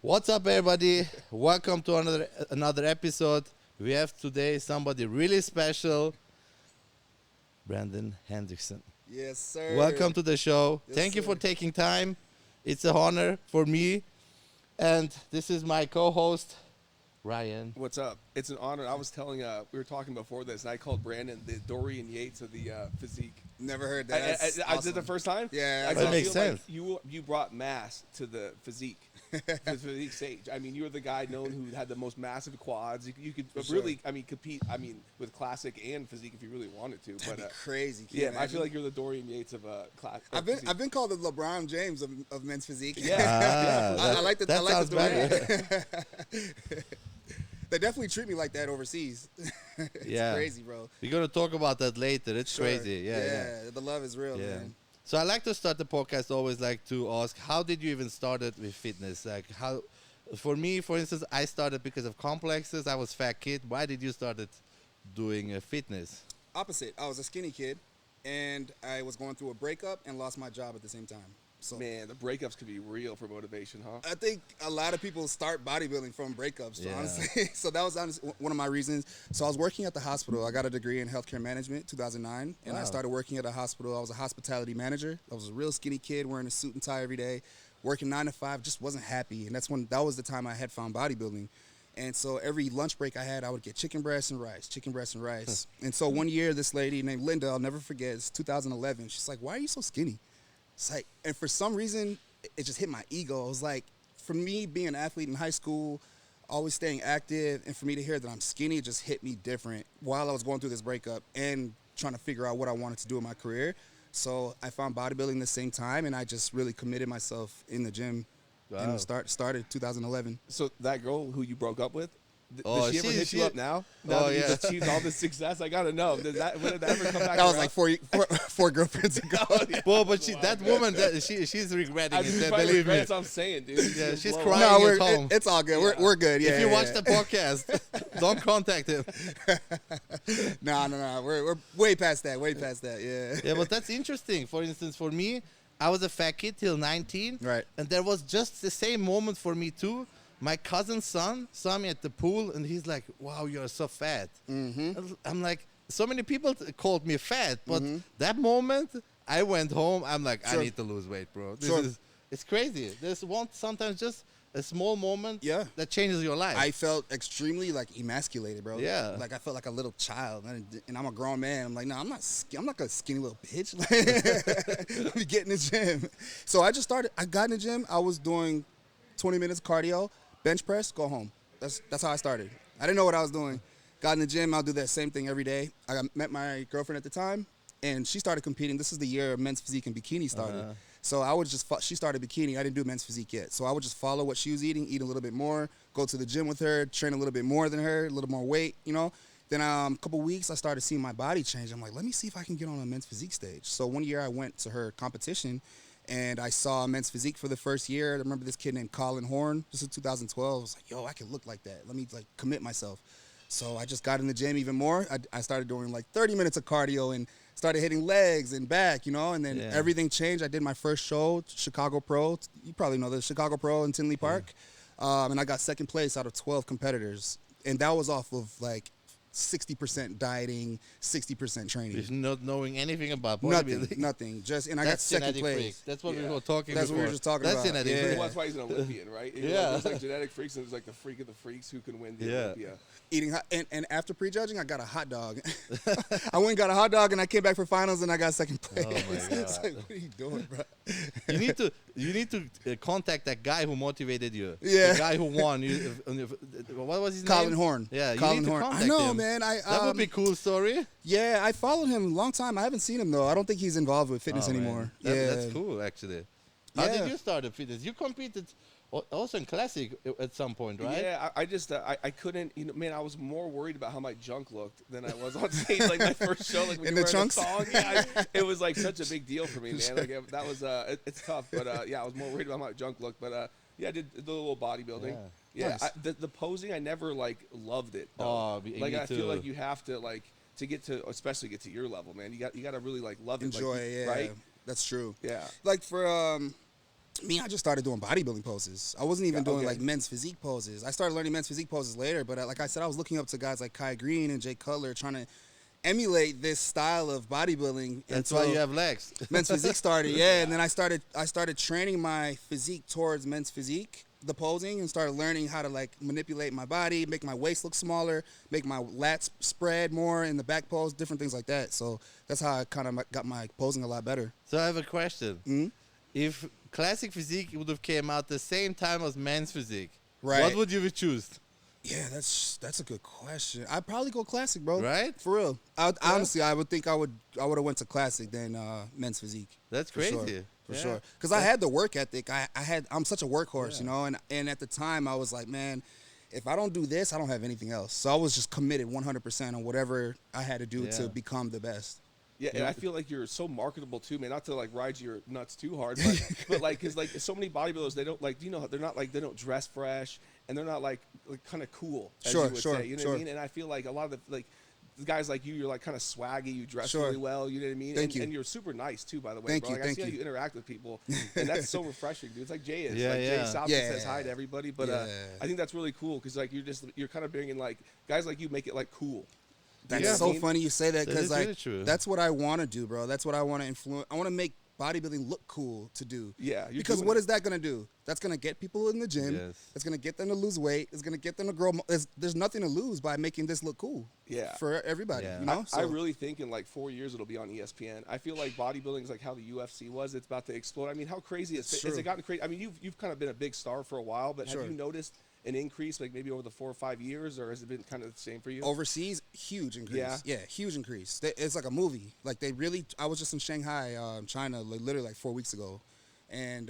What's up, everybody? Welcome to another episode. We have today somebody really special, Brandon Hendrickson. Yes, sir. Welcome to the show. Yes, Thank you for sir. taking time. It's an honor for me, and this is my co-host, Ryan. What's up? It's an honor. I was telling, we were talking before this, and I called Brandon the Dorian Yates of the physique. Never heard that. That's I did awesome. the first time. Yeah, I that feel makes like sense. you brought mass to the physique, the physique stage. I mean, you were the guy known who had the most massive quads. You could really, sure. compete. I mean, with classic and physique if you really wanted to. That'd But be crazy. Can you yeah, I imagine? feel like you're the Dorian Yates of class. I've been called the LeBron James of men's physique. Yeah. I like the that I like sounds the better. They definitely treat me like that overseas. It's Yeah. crazy, bro. We're gonna talk about that later. It's Sure. crazy. Yeah. The love is real, Yeah. man. So I like to start the podcast always like to ask, how did you even started with fitness? Like how, for me, for instance, I started because of complexes. I was fat kid. Why did you started doing fitness? Opposite. I was a skinny kid, and I was going through a breakup and lost my job at the same time. So Man, the breakups could be real for motivation, huh? I think a lot of people start bodybuilding from breakups, Yeah. honestly. So that was one of my reasons. So I was working at the hospital. I got a degree in healthcare management, 2009, and Wow. I started working at a hospital. I was a hospitality manager. I was a real skinny kid wearing a suit and tie every day, working 9 to 5, just wasn't happy. And that was the time I had found bodybuilding. And so every lunch break I had, I would get chicken breast and rice, chicken breast and rice. And so one year, this lady named Linda, I'll never forget, it's 2011. She's like, "Why are you so skinny?" It's like, and for some reason, it just hit my ego. It was like, for me being an athlete in high school, always staying active, and for me to hear that I'm skinny, it just hit me different while I was going through this breakup and trying to figure out what I wanted to do in my career. So I found bodybuilding the same time, and I just really committed myself in the gym. Wow. And started 2011. So that girl who you broke up with, Oh, does she ever hit you up now? Now Oh, that yeah. you've achieved all this success, I gotta know. When did that ever come back? That was around? like four girlpirlfriends ago. Well, but that woman, she's regretting I it. just Believe probably me. regret it, so I'm saying, dude. Yeah, she's blow crying. up. No, at home. it's all good. Yeah. We're good. Yeah. If you yeah, watch yeah. the podcast, don't contact him. No. We're way past that. Way past that. Yeah. Yeah, but that's interesting. For instance, for me, I was a fat kid till 19. Right. And there was just the same moment for me too. My cousin's son saw me at the pool and he's like, "Wow, you're so fat." Mm-hmm. I'm like, so many people called me fat, but that moment I went home, I'm like, Sure. I need to lose weight, bro. Sure. It's crazy. There's sometimes just a small moment Yeah. that changes your life. I felt extremely like emasculated, bro. Yeah. Like I felt like a little child, and I'm a grown man. I'm like, no, I'm not a skinny little bitch. Let me get in the gym. So I got in the gym. I was doing 20 minutes of cardio, bench press, go home. That's how I started. I didn't know what I was doing. Got in the gym. I'll do that same thing every day. Met my girlfriend at the time, and she started competing. This is the year men's physique and bikini started. So I would she started bikini. I didn't do men's physique yet. So I would just follow what she was eating, eat a little bit more, go to the gym with her, train a little bit more than her, a little more weight, you know. Then a couple weeks, I started seeing my body change. I'm like, let me see if I can get on a men's physique stage. So one year I went to her competition, and I saw men's physique for the first year. I remember this kid named Colin Horn. This is 2012. I was like, yo, I can look like that. Let me commit myself. So I just got in the gym even more. I started doing 30 minutes of cardio and started hitting legs and back, you know, and then everything changed. I did my first show, Chicago Pro. You probably know the Chicago Pro in Tinley Park. And I got second place out of 12 competitors. And that was off of 60% dieting, 60% training. With not knowing anything about Nothing, bodybuilding. nothing. I got That's second genetic place. freak. That's what we Yeah. were talking That's what we before. were just talking That's about. genetic Yeah. freak. Well, that's why he's an Olympian, right? Yeah. There's genetic freaks, and there's the freak of the freaks who can win the Yeah. Olympia. Eating and after prejudging, I got a hot dog. I went and got a hot dog, and I came back for finals, and I got second place. Oh, my It's God. like, what are you doing, bro? You need to contact that guy who motivated you. Yeah. The guy who won. What was his Colin name? Horn. Yeah, you Colin need to Horn. contact I know, him. man. That would be a cool story. Yeah, I followed him a long time. I haven't seen him though. I don't think he's involved with fitness Oh, man. anymore. That's cool, actually. How Yeah. did you start in fitness? You competed also in classic at some point, right? Yeah, I just I couldn't. Man, I was more worried about how my junk looked than I was on stage. Like my first show, like when In you the were chunks? in a song, it was such a big deal for me, man. Like that was it's tough, but yeah, I was more worried about how my junk looked, but yeah, I did a little bodybuilding. Yeah. Yeah, Nice. the posing, I never loved it. Though. Oh, me I feel too. like you have to to get to, especially get to your level, man. You got to really love it. Enjoy, yeah. Right? That's true. Yeah. Like for Me, I just started doing bodybuilding poses. I wasn't even doing Okay. like men's physique poses. I started learning men's physique poses later, but like I said, I was looking up to guys like Kai Green and Jay Cutler trying to emulate this style of bodybuilding. That's And why so you have legs. men's physique started, yeah. And then I started training my physique towards men's physique, the posing, and started learning how to like manipulate my body, make my waist look smaller, make my lats spread more in the back pose, different things like that. So that's how I kind of got my posing a lot better. So I have a question. Mhm. If classic physique would have came out the same time as men's physique, Right. what would you choose? Yeah, that's a good question. I'd probably go classic, bro. Right? For real. Honestly, I would think I would have went to classic than men's physique. That's For crazy. sure. For Yeah. sure. Because I had the work ethic. I'm such a workhorse, you know, and at the time I was like, man, if I don't do this, I don't have anything else. So I was just committed 100% on whatever I had to do Yeah. to become the best. Yeah, and I feel like you're so marketable too, man. Not to like ride your nuts too hard, but like, cause like so many bodybuilders, they don't like, you know, they're not like they don't dress fresh, and they're not like kind of cool, as Sure, you would sure, say. You know sure. what I mean? And I feel like a lot of the like the guys like you're like kind of swaggy, you dress Sure. really well. You know what I mean? Thank and, you. and you're super nice too, by the way, Thank bro. you, Like, I thank see how you. you interact with people, and that's so refreshing, dude. It's like Jay is. Yeah, like yeah. Jay South Yeah. says hi to everybody, but Yeah. I think that's really cool because like you're kind of bringing like guys like you make it like cool. That's Yeah. so funny you say that That because is like really true. that's what I want to do, bro. That's what I want to influence. I want to make bodybuilding look cool to do. Yeah, you're Because doing what it. is that gonna do? That's gonna get people in the gym. Yes. It's gonna get them to lose weight. It's gonna get them to grow. There's nothing to lose by making this look cool. Yeah. For everybody, Yeah. you know. I really think in like 4 years it'll be on ESPN. I feel like bodybuilding is like how the UFC was. It's about to explode. I mean, how crazy has True. it gotten crazy? I mean, you've kind of been a big star for a while, but Sure. have you noticed an increase like maybe over the 4 or 5 years, or has it been kind of the same for you? Overseas, huge increase. Yeah. Huge increase. It's like a movie. Like they really. I was just in Shanghai, China, literally like 4 weeks ago, and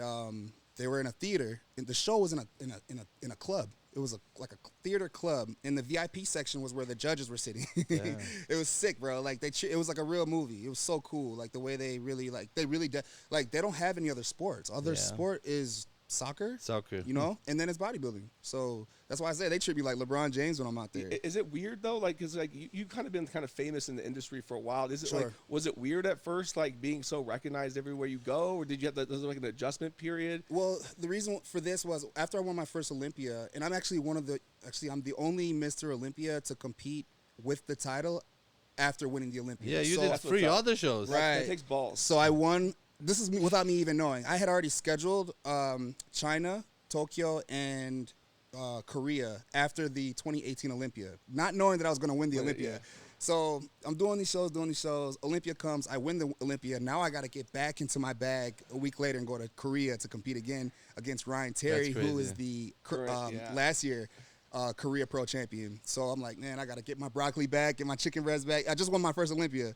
they were in a theater. And the show was in a club. It was like a theater club, and the VIP section was where the judges were sitting. It was sick, bro. Like it was like a real movie. It was so cool. Like the way they really they don't have any other sports. Other Yeah. sport is soccer. Soccer. You know, and then it's bodybuilding. So that's why I say they treat me like LeBron James when I'm out there. Is it weird though? Like, cause like you've kind of been kind of famous in the industry for a while. Is it Sure. like, was it weird at first, like being so recognized everywhere you go, or did you have was there like an adjustment period? Well, the reason for this was after I won my first Olympia, and I'm actually I'm the only Mr. Olympia to compete with the title after winning the Olympia. Yeah, you so, did that's 3 what's up. other shows. Right. That takes balls. So I won. This is without me even knowing. I had already scheduled China, Tokyo, and Korea after the 2018 Olympia, not knowing that I was going to win the Win it, Olympia. yeah. So I'm doing these shows. Olympia comes. I win the Olympia. Now I got to get back into my bag a week later and go to Korea to compete again against Ryan Terry, That's who crazy. is the Correct, yeah. last year Korea Pro Champion. So I'm like, man, I got to get my broccoli back, get my chicken breast back. I just won my first Olympia.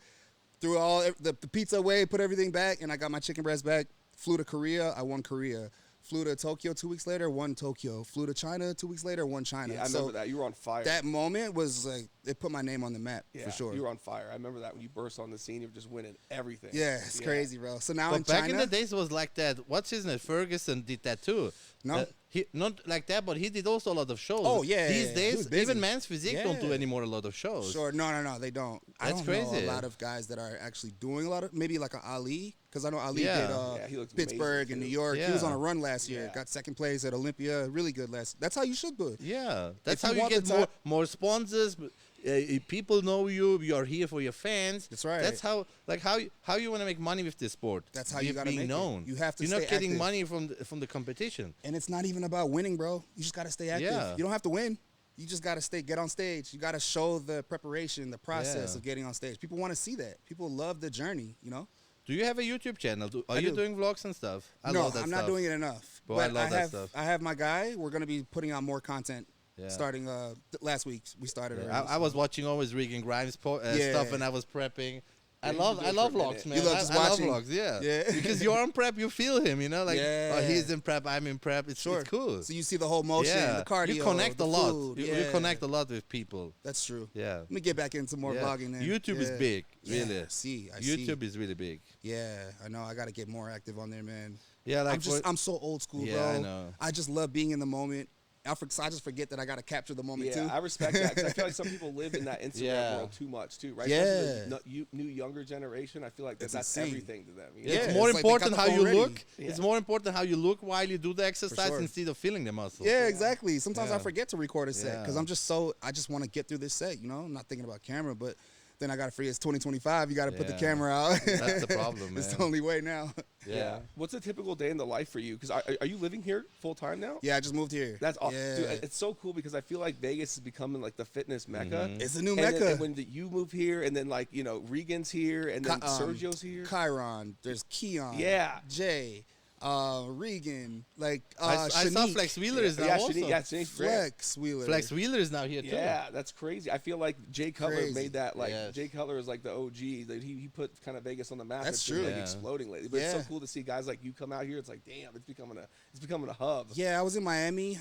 Threw all the pizza away, put everything back, and I got my chicken breast back. Flew to Korea. I won Korea. Flew to Tokyo 2 weeks later, won Tokyo. Flew to China 2 weeks later, won China. Yeah, I remember that. You were on fire. That moment was like, it put my name on the map, yeah, for sure. You were on fire. I remember that when you burst on the scene, you were just winning everything. Yeah, it's crazy, bro. So now in But back China, in the days, it was like that. What's his name? Ferguson did that too. No. He not like that, but he did also a lot of shows. Oh, yeah, These yeah, he was days, busy. even Man's Physique don't do Yeah. anymore a lot of shows. sure, no, they don't. I That's don't know crazy. a lot of guys that are actually doing a lot of, maybe like an Ali, because I know Ali Yeah. did Yeah, he looks Pittsburgh amazing, and New too. York. He was Yeah. on a run last year, Yeah. got second place at Olympia, really good last. That's how you should do it. Yeah, that's you how you want the get more top- more sponsors. People know you. You are here for your fans. That's right. That's how how you want to make money with this sport. That's how you gotta being make it. known. You have to You're not stay getting active. money from the competition. And it's not even about winning, bro. You just got to stay active. Yeah. You don't have to win. You just got to get on stage. You got to show the preparation, the process Yeah. of getting on stage. People want to see that. People love the journey, you know? Do you have a YouTube channel? Are I you do. doing vlogs and stuff? I no, love that I'm stuff. not doing it enough. Bro, but I love that have, stuff. I have my guy. We're going to be putting out more content Yeah. starting last week. We started Yeah, already. I was watching always Regan Grimes Yeah. stuff when I was prepping. I Yeah, love you did love for a vlogs, minute. man. You love just I love watching. vlogs, yeah. Yeah. Because you're on prep, you feel him, you know, like Yeah. oh, he's in prep, I'm in prep. It's Sure. it's cool. So you see the whole motion, yeah, the cardio, you connect the a lot. food. You Yeah. connect a lot with people. That's true. Yeah. Let me get back into more Yeah. vlogging then. YouTube is Yeah. big, Yeah, really. I see. YouTube is really big. Yeah, I know. I got to get more active on there, man. Yeah, like I'm so old school, Yeah, bro. I know. I just love being in the moment. I just forget that I gotta capture the moment Yeah, too. I respect that because I feel like some people live in that Instagram Yeah. world too much too, right? Yeah. Especially the new younger generation. I feel like It's that's insane. everything to them. You Yeah, know? It's more it's like they got important the how phone you ready. look. Yeah. It's more important how you look while you do the exercise sure. instead of feeling the muscle. Yeah, exactly. Sometimes I Yeah. forget to record a set because Yeah. I just want to get through this set. You know, I'm not thinking about camera, but then I got to forget it's 2025. You got to put the Yeah. camera out. That's the problem, It's man. the only way now. Yeah. What's a typical day in the life for you? Because are you living here full time now? Yeah, I just moved here. That's awesome. Yeah. Dude, it's so cool because I feel like Vegas is becoming like the fitness mecca. It's a new And then- mecca. and when you move here, and then like Regan's here, and then Sergio's here. Chiron, there's Keon, Yeah. Jay, Regan, like I saw Shanique, Flex Wheeler is now yeah, also. Shanique's great. Flex Wheeler. Flex Wheeler is now here too. Yeah, that's crazy. I feel like Jay Cutler Crazy. made that like Yes. Jay Cutler is like the OG. That he put kind of Vegas on the map. That's It's been, true. like Yeah. exploding lately. But it's Yeah. so cool to see guys like you come out here. It's like damn, it's becoming a hub. Yeah, I was in Miami.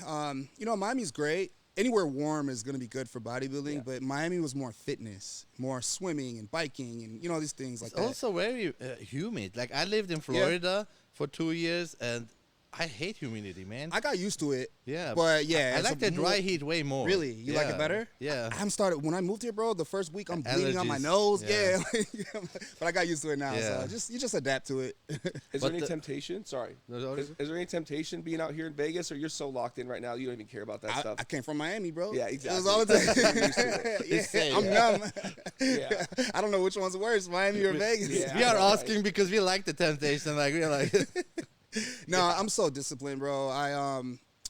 Miami's great. Anywhere warm is going to be good for bodybuilding, Yeah. but Miami was more fitness, more swimming and biking and these things like It's that. also very humid. Like I lived in Florida for 2 years, and I hate humidity, man. I got used to it. Yeah, but yeah, I it's like a the dry more- heat way more. Really? You like it Yeah. better? Yeah. I'm started when I moved here, bro. The first week I'm bleeding on my Allergies. nose. Yeah. Yeah, but I got used to it now. Yeah. So you just adapt to it. Is But there any the- temptation? Sorry. No, Is there any temptation being out here in Vegas, or you're so locked in right now you don't even care about that stuff? I came from Miami, bro. Yeah, It was exactly. all the time. You're used to it. Yeah, same. I'm numb. Yeah. I don't know which one's worse, Miami or Vegas. Yeah. We are I know, right? asking because we like the temptation. Like we're like, No, I'm so disciplined, bro.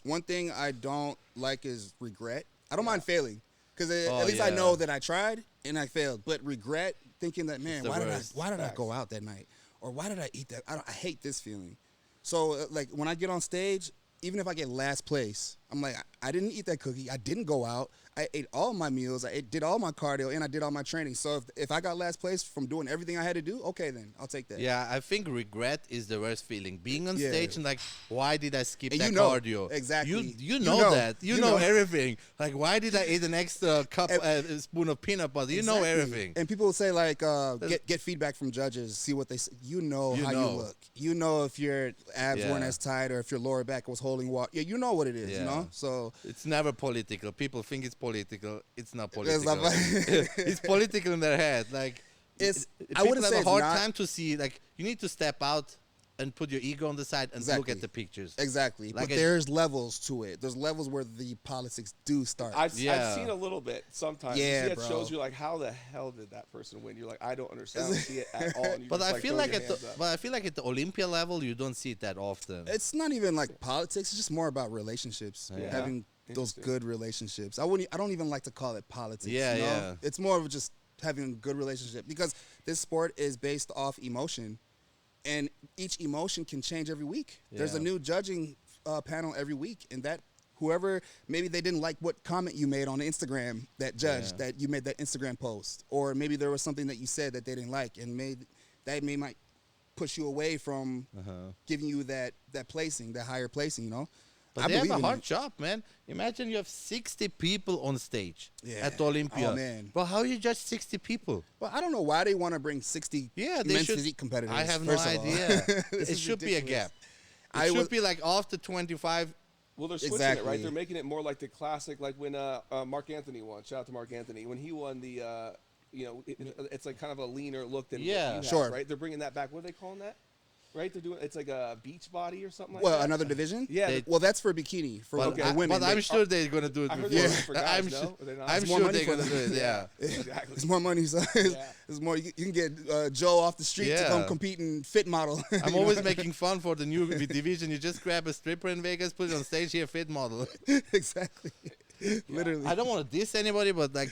One thing I don't like is regret. I don't mind failing because Oh, at least I yeah. know that I tried and I failed. But regret, thinking that man, the why worst. did I Facts. go out that night, or why did I eat that? I hate this feeling. So like when I get on stage, even if I get last place, I'm like, I didn't eat that cookie. I didn't go out. I ate all my meals. Did all my cardio, and I did all my training. So if I got last place from doing everything I had to do, okay, then I'll take that. yeah, I think regret is the worst feeling. Being on Yeah. stage and like, why did I skip And that you know, cardio? exactly. You You know know. that. You You know know. everything. Like, why did I eat an extra cup, spoon of peanut butter? You know Exactly. everything. And people will say like, get feedback from judges, see what they say. You know You how know. you look. You know if your abs weren't Yeah. as tight or if your lower back was holding water. Yeah, you know what it is. You Yeah. know. So It's never political. People think it's political. It's not It's political. not- It's political in their head. Like, It's- I people wouldn't have say a it's hard not- time to see. Like, you need to step out and put your ego on the side and look Exactly. at the pictures. exactly. Like but there's levels to it. There's levels where the politics do start. I've Yeah. seen a little bit sometimes. Yeah, you see it bro. shows you like, how the hell did that person win? You're like, I don't understand. I don't see it at all. And you But just, I feel throw like your at the hands up. but I feel like at the Olympia level, you don't see it that often. It's not even like politics. It's just more about relationships. Yeah. Having those Interesting. good relationships. I don't even like to call it politics. Yeah, you know? yeah. It's more of just having a good relationship because this sport is based off emotion, and each emotion can change every week. There's a Yeah. new judging panel every week, and that whoever maybe they didn't like what comment you made on Instagram that judged Yeah. that you made that Instagram post, or maybe there was something that you said that they didn't like, and might push you away from giving you that placing, that higher placing. You know. But I they have believe a in hard it. job, man. Imagine you have 60 people on stage Yeah. at the Olympia. Oh, man. But how you judge 60 people? Well, I don't know why they want to bring 60 Yeah, they men's should. physique competitors. I have no first of all. idea. This it is should be a ridiculous. gap. I It should was- be like after 25. Well, they're switching it, Exactly. right? They're making it more like the classic, like when Mark Anthony won. Shout out to Mark Anthony when he won the. It's like kind of a leaner look than what Yeah. you have, Sure. right? They're bringing that back. What are they calling that? Right? They're doing it's like a beach body or something like Well, that. another division? Yeah, They- Well, that's for bikini for But, women. but I'm They- sure they're gonna do it. I heard before. they were for guys, I'm no? sure. Are they not? I'm It's more sure money they're for gonna do them. it. Yeah. exactly. It's more money, so it's more. You can get Joe off the street to Yeah. come compete in fit model. I'm always making fun for the new division. You just grab a stripper in Vegas, put it on stage here, fit model. exactly. Literally. I don't want to diss anybody, but like,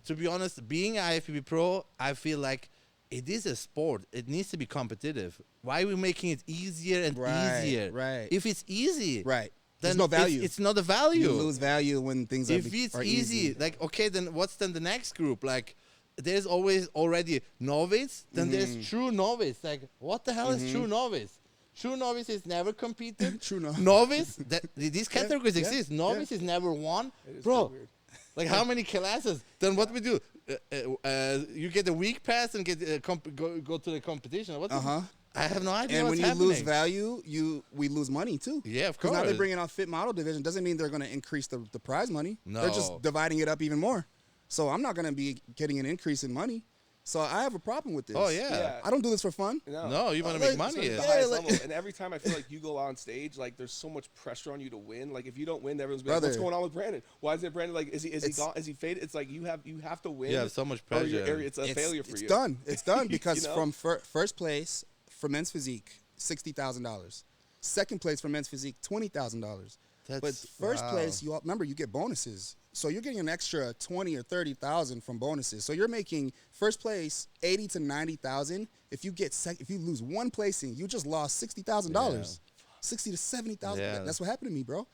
to be honest, being IFBB pro, I feel like it is a sport. It needs to be competitive. Why are we making it easier and Right, easier? right. If it's easy, Right. then There's no value. It's not a value. You lose value when things If are, it's are easy, like okay, then what's then the next group? Like, there's always already novice. Then there's true novice. Like, what the hell is true novice? True novice is never competed. True novice. That these categories yeah, exist. Novice is never won, It is bro. so weird. Like how many classes? Then what we do? You get a week pass and get go to the competition. What? Uh-huh. I have no idea And what's when you happening. lose value, we lose money too. Yeah, of Because now they're course. bringing out fit model division. Doesn't mean they're going to increase the prize money. They're just No. dividing it up even more. So I'm not going to be getting an increase in money. So I have a problem with this. Oh yeah. Yeah. I don't do this for fun. No, you want to Like, make money. It's the Yeah, highest like- level. And every time I feel like you go on stage, like there's so much pressure on you to win. Like if you don't win, everyone's be like, Brother. "What's going on with Brandon? Why is it Brandon? Like is he It's- gone? Is he faded?" It's like you have to win. You have so much or pressure. it's a failure for it's you. done. It's done because You know? from first place for men's physique, $60,000. Second place for men's physique, $20,000. But That's- first wow. place, remember you get bonuses, so you're getting an extra 20 or 30,000 from bonuses. So you're making first place 80 to 90,000. If you get if you lose one placing, you just lost $60,000, 60 to 70,000. Yeah. That's what happened to me, bro.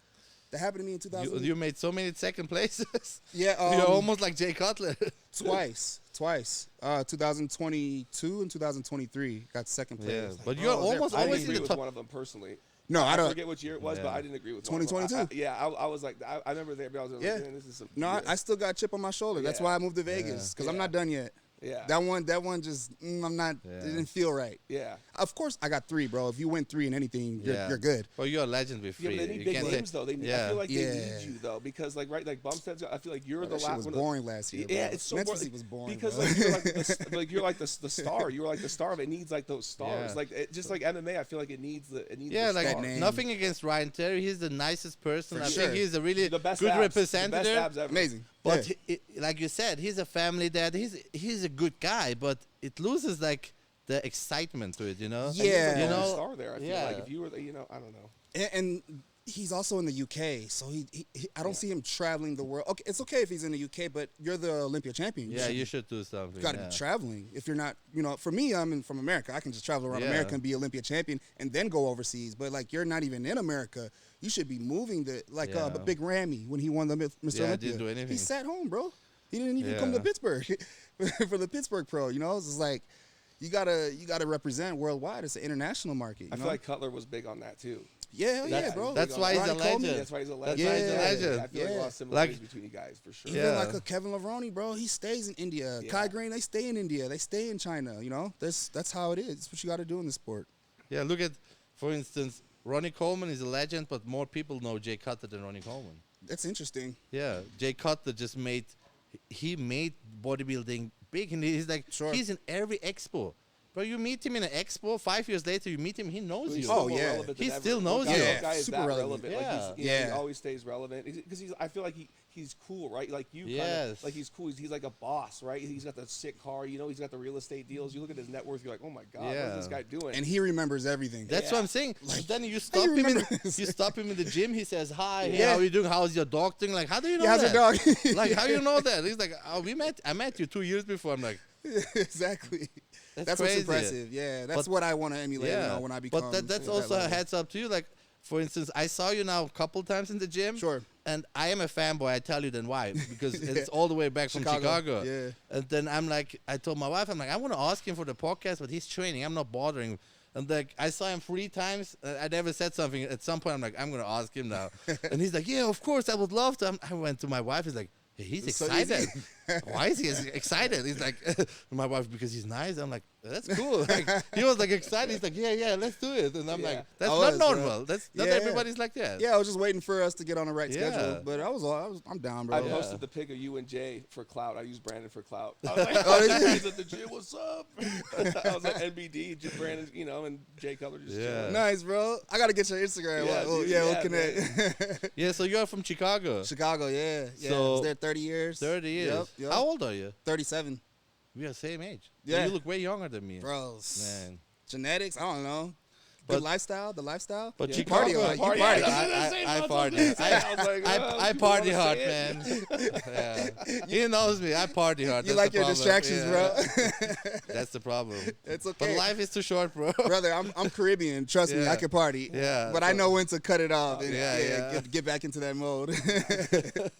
That happened to me in 2000. You made so many second places. Yeah, You're almost like Jay Cutler. twice. 2022 and 2023 got second place. Yeah, Like, but bro, you're I was there almost I didn't always in agree the with top. one of them personally. No, I I don't. forget which year it was, Yeah. but I didn't agree with one of them. 2022. Yeah, I was like, I remember there. I was like, Yeah. man, this is some. No, BS. I still got a chip on my shoulder. That's Yeah. why I moved to Vegas because I'm Yeah. not done yet. Yeah. That one just I'm not. Yeah. It didn't feel right. Yeah. Of course, I got 3, bro. If you win 3 in anything, you're good. Well, you're a legend with Yeah, free. but they need You big can't names say- though. They need, yeah. I feel like Yeah. they need you though because like like Bumstead's. I feel like you're the That shit last was one. boring last year. Yeah, bro. it's so Men's boring. physique was boring because bro. like you're like the star. You're like the star of it. It needs like those stars. Yeah. Like just like MMA, I feel like it needs the Yeah, the like star. name. nothing against Ryan Terry. He's the nicest person. For I sure. think he's a really the best good abs, representative. The best abs ever. Amazing. But Yeah. like you said, he's a family dad. He's a good guy, but it loses like the excitement to it, you know? And he's, like, Yeah. the You only know, star there. I feel yeah. like if you were, I don't know. And he's also in the UK, so he I don't see him traveling the world. Okay, it's okay if he's in the UK, but you're the Olympia champion. Yeah, you should do something. You got to yeah. be traveling. If you're not, for me, from America. I can just travel around Yeah. America and be Olympia champion and then go overseas. But like, you're not even in America. You should be moving Yeah. Big Ramy when he won the Mr. Yeah, Olympia. didn't do anything. He sat home, bro. He didn't even come to Yeah. Pittsburgh for the Pittsburgh Pro. It's just like you gotta represent worldwide. It's an international market. I feel like Cutler was big on that too. yeah, That's- bro. that's why he's a Ronnie Coleman. legend. That's why he's a That's legend. why he's a Yeah. legend. I feel like a lot Yeah. of similarities Like- between you guys for sure. Even Yeah. like a Kevin Levrone, bro, he stays in India. Yeah. Kai Green, they stay in India. They stay in China. That's how it is. It's what you got to do in the sport. Yeah, look at, for instance, Ronnie Coleman is a legend, but more people know Jay Cutler than Ronnie Coleman. That's interesting. Yeah, Jay Cutler just he made bodybuilding big, and he's like, Sure. he's in every expo. But you meet him in an expo, 5 years later, you meet him, he knows He's you. still Oh, more yeah. relevant than He ever. still knows That you. guy is Super that relevant. relevant. Like he Yeah. always stays relevant because I feel like he's cool, right? Like you, Yes. like he's cool. He's like a boss, right? He's got the sick car. He's got the real estate deals. You look at his net worth, you're like, oh my god, what Yeah. is this guy doing? And he remembers everything. That's Yeah. what I'm saying. Then you how stop you him. remember this? You stop him in the gym. He says, "Hi, hey, Yeah. how are you doing? How's your dog doing?" Like, how do you know Yeah, how's that? your dog? Like, how you know that? He's like, "Oh, I met you 2 years before." I'm like, Exactly. That's crazy. what's impressive. Yeah, that's But- what I want to emulate yeah. when I become. But that's at also a level. heads up to you. Like, for instance, I saw you now a couple times in the gym. Sure. And I am a fanboy. I tell you then why, because it's all the way back from Chicago. Yeah. And then I'm like, I told my wife, I'm like, I want to ask him for the podcast, but he's training. I'm not bothering him. And like, I saw him 3 times. I never said something. At some point, I'm like, I'm gonna ask him now. And he's like, yeah, of course, I would love to. I went to my wife. He's like, hey, he's It's so excited. easy. Why is he excited? He's like, my wife, because he's nice. I'm like, that's cool. Like, he was like excited. He's like, yeah, let's do it. And I'm Yeah. like, that's I not was, bro. normal. That's not Yeah. everybody's like that. Yeah, I was just waiting for us to get on the right Yeah. schedule. But I'm down, bro. I Yeah. posted the pic of you and Jay for clout. I used Brandon for clout. I was like, Oh, did you? he's at the gym. What's up? I was like NBD, just Brandon, and Jay Cutler just Yeah. chilling. Nice, bro. I gotta get your Instagram. Yeah, We'll, dude, yeah, we'll yeah, connect. Yeah, so you're from Chicago. Chicago, yeah. I So- was there 30 years. 30 years. Yep. How old are you? 37. We are the same age. Yeah. You look way younger than me. Bros. Man. Genetics, I don't know. But- Good lifestyle, the lifestyle. But Yeah. Chicago, Party a lot. You Party. party. Yeah, that's what I'm saying. I That's party. what I'm saying. I was like, I people party wanna hard, say man. it. Yeah. He knows me. I party hard. You That's like the your problem. distractions, Yeah. bro. That's the problem. It's But okay. life is too short, bro. Brother, I'm Caribbean. Trust me, Yeah. I can party. Yeah. But I know when to cut it off and Yeah. Get back into that mode.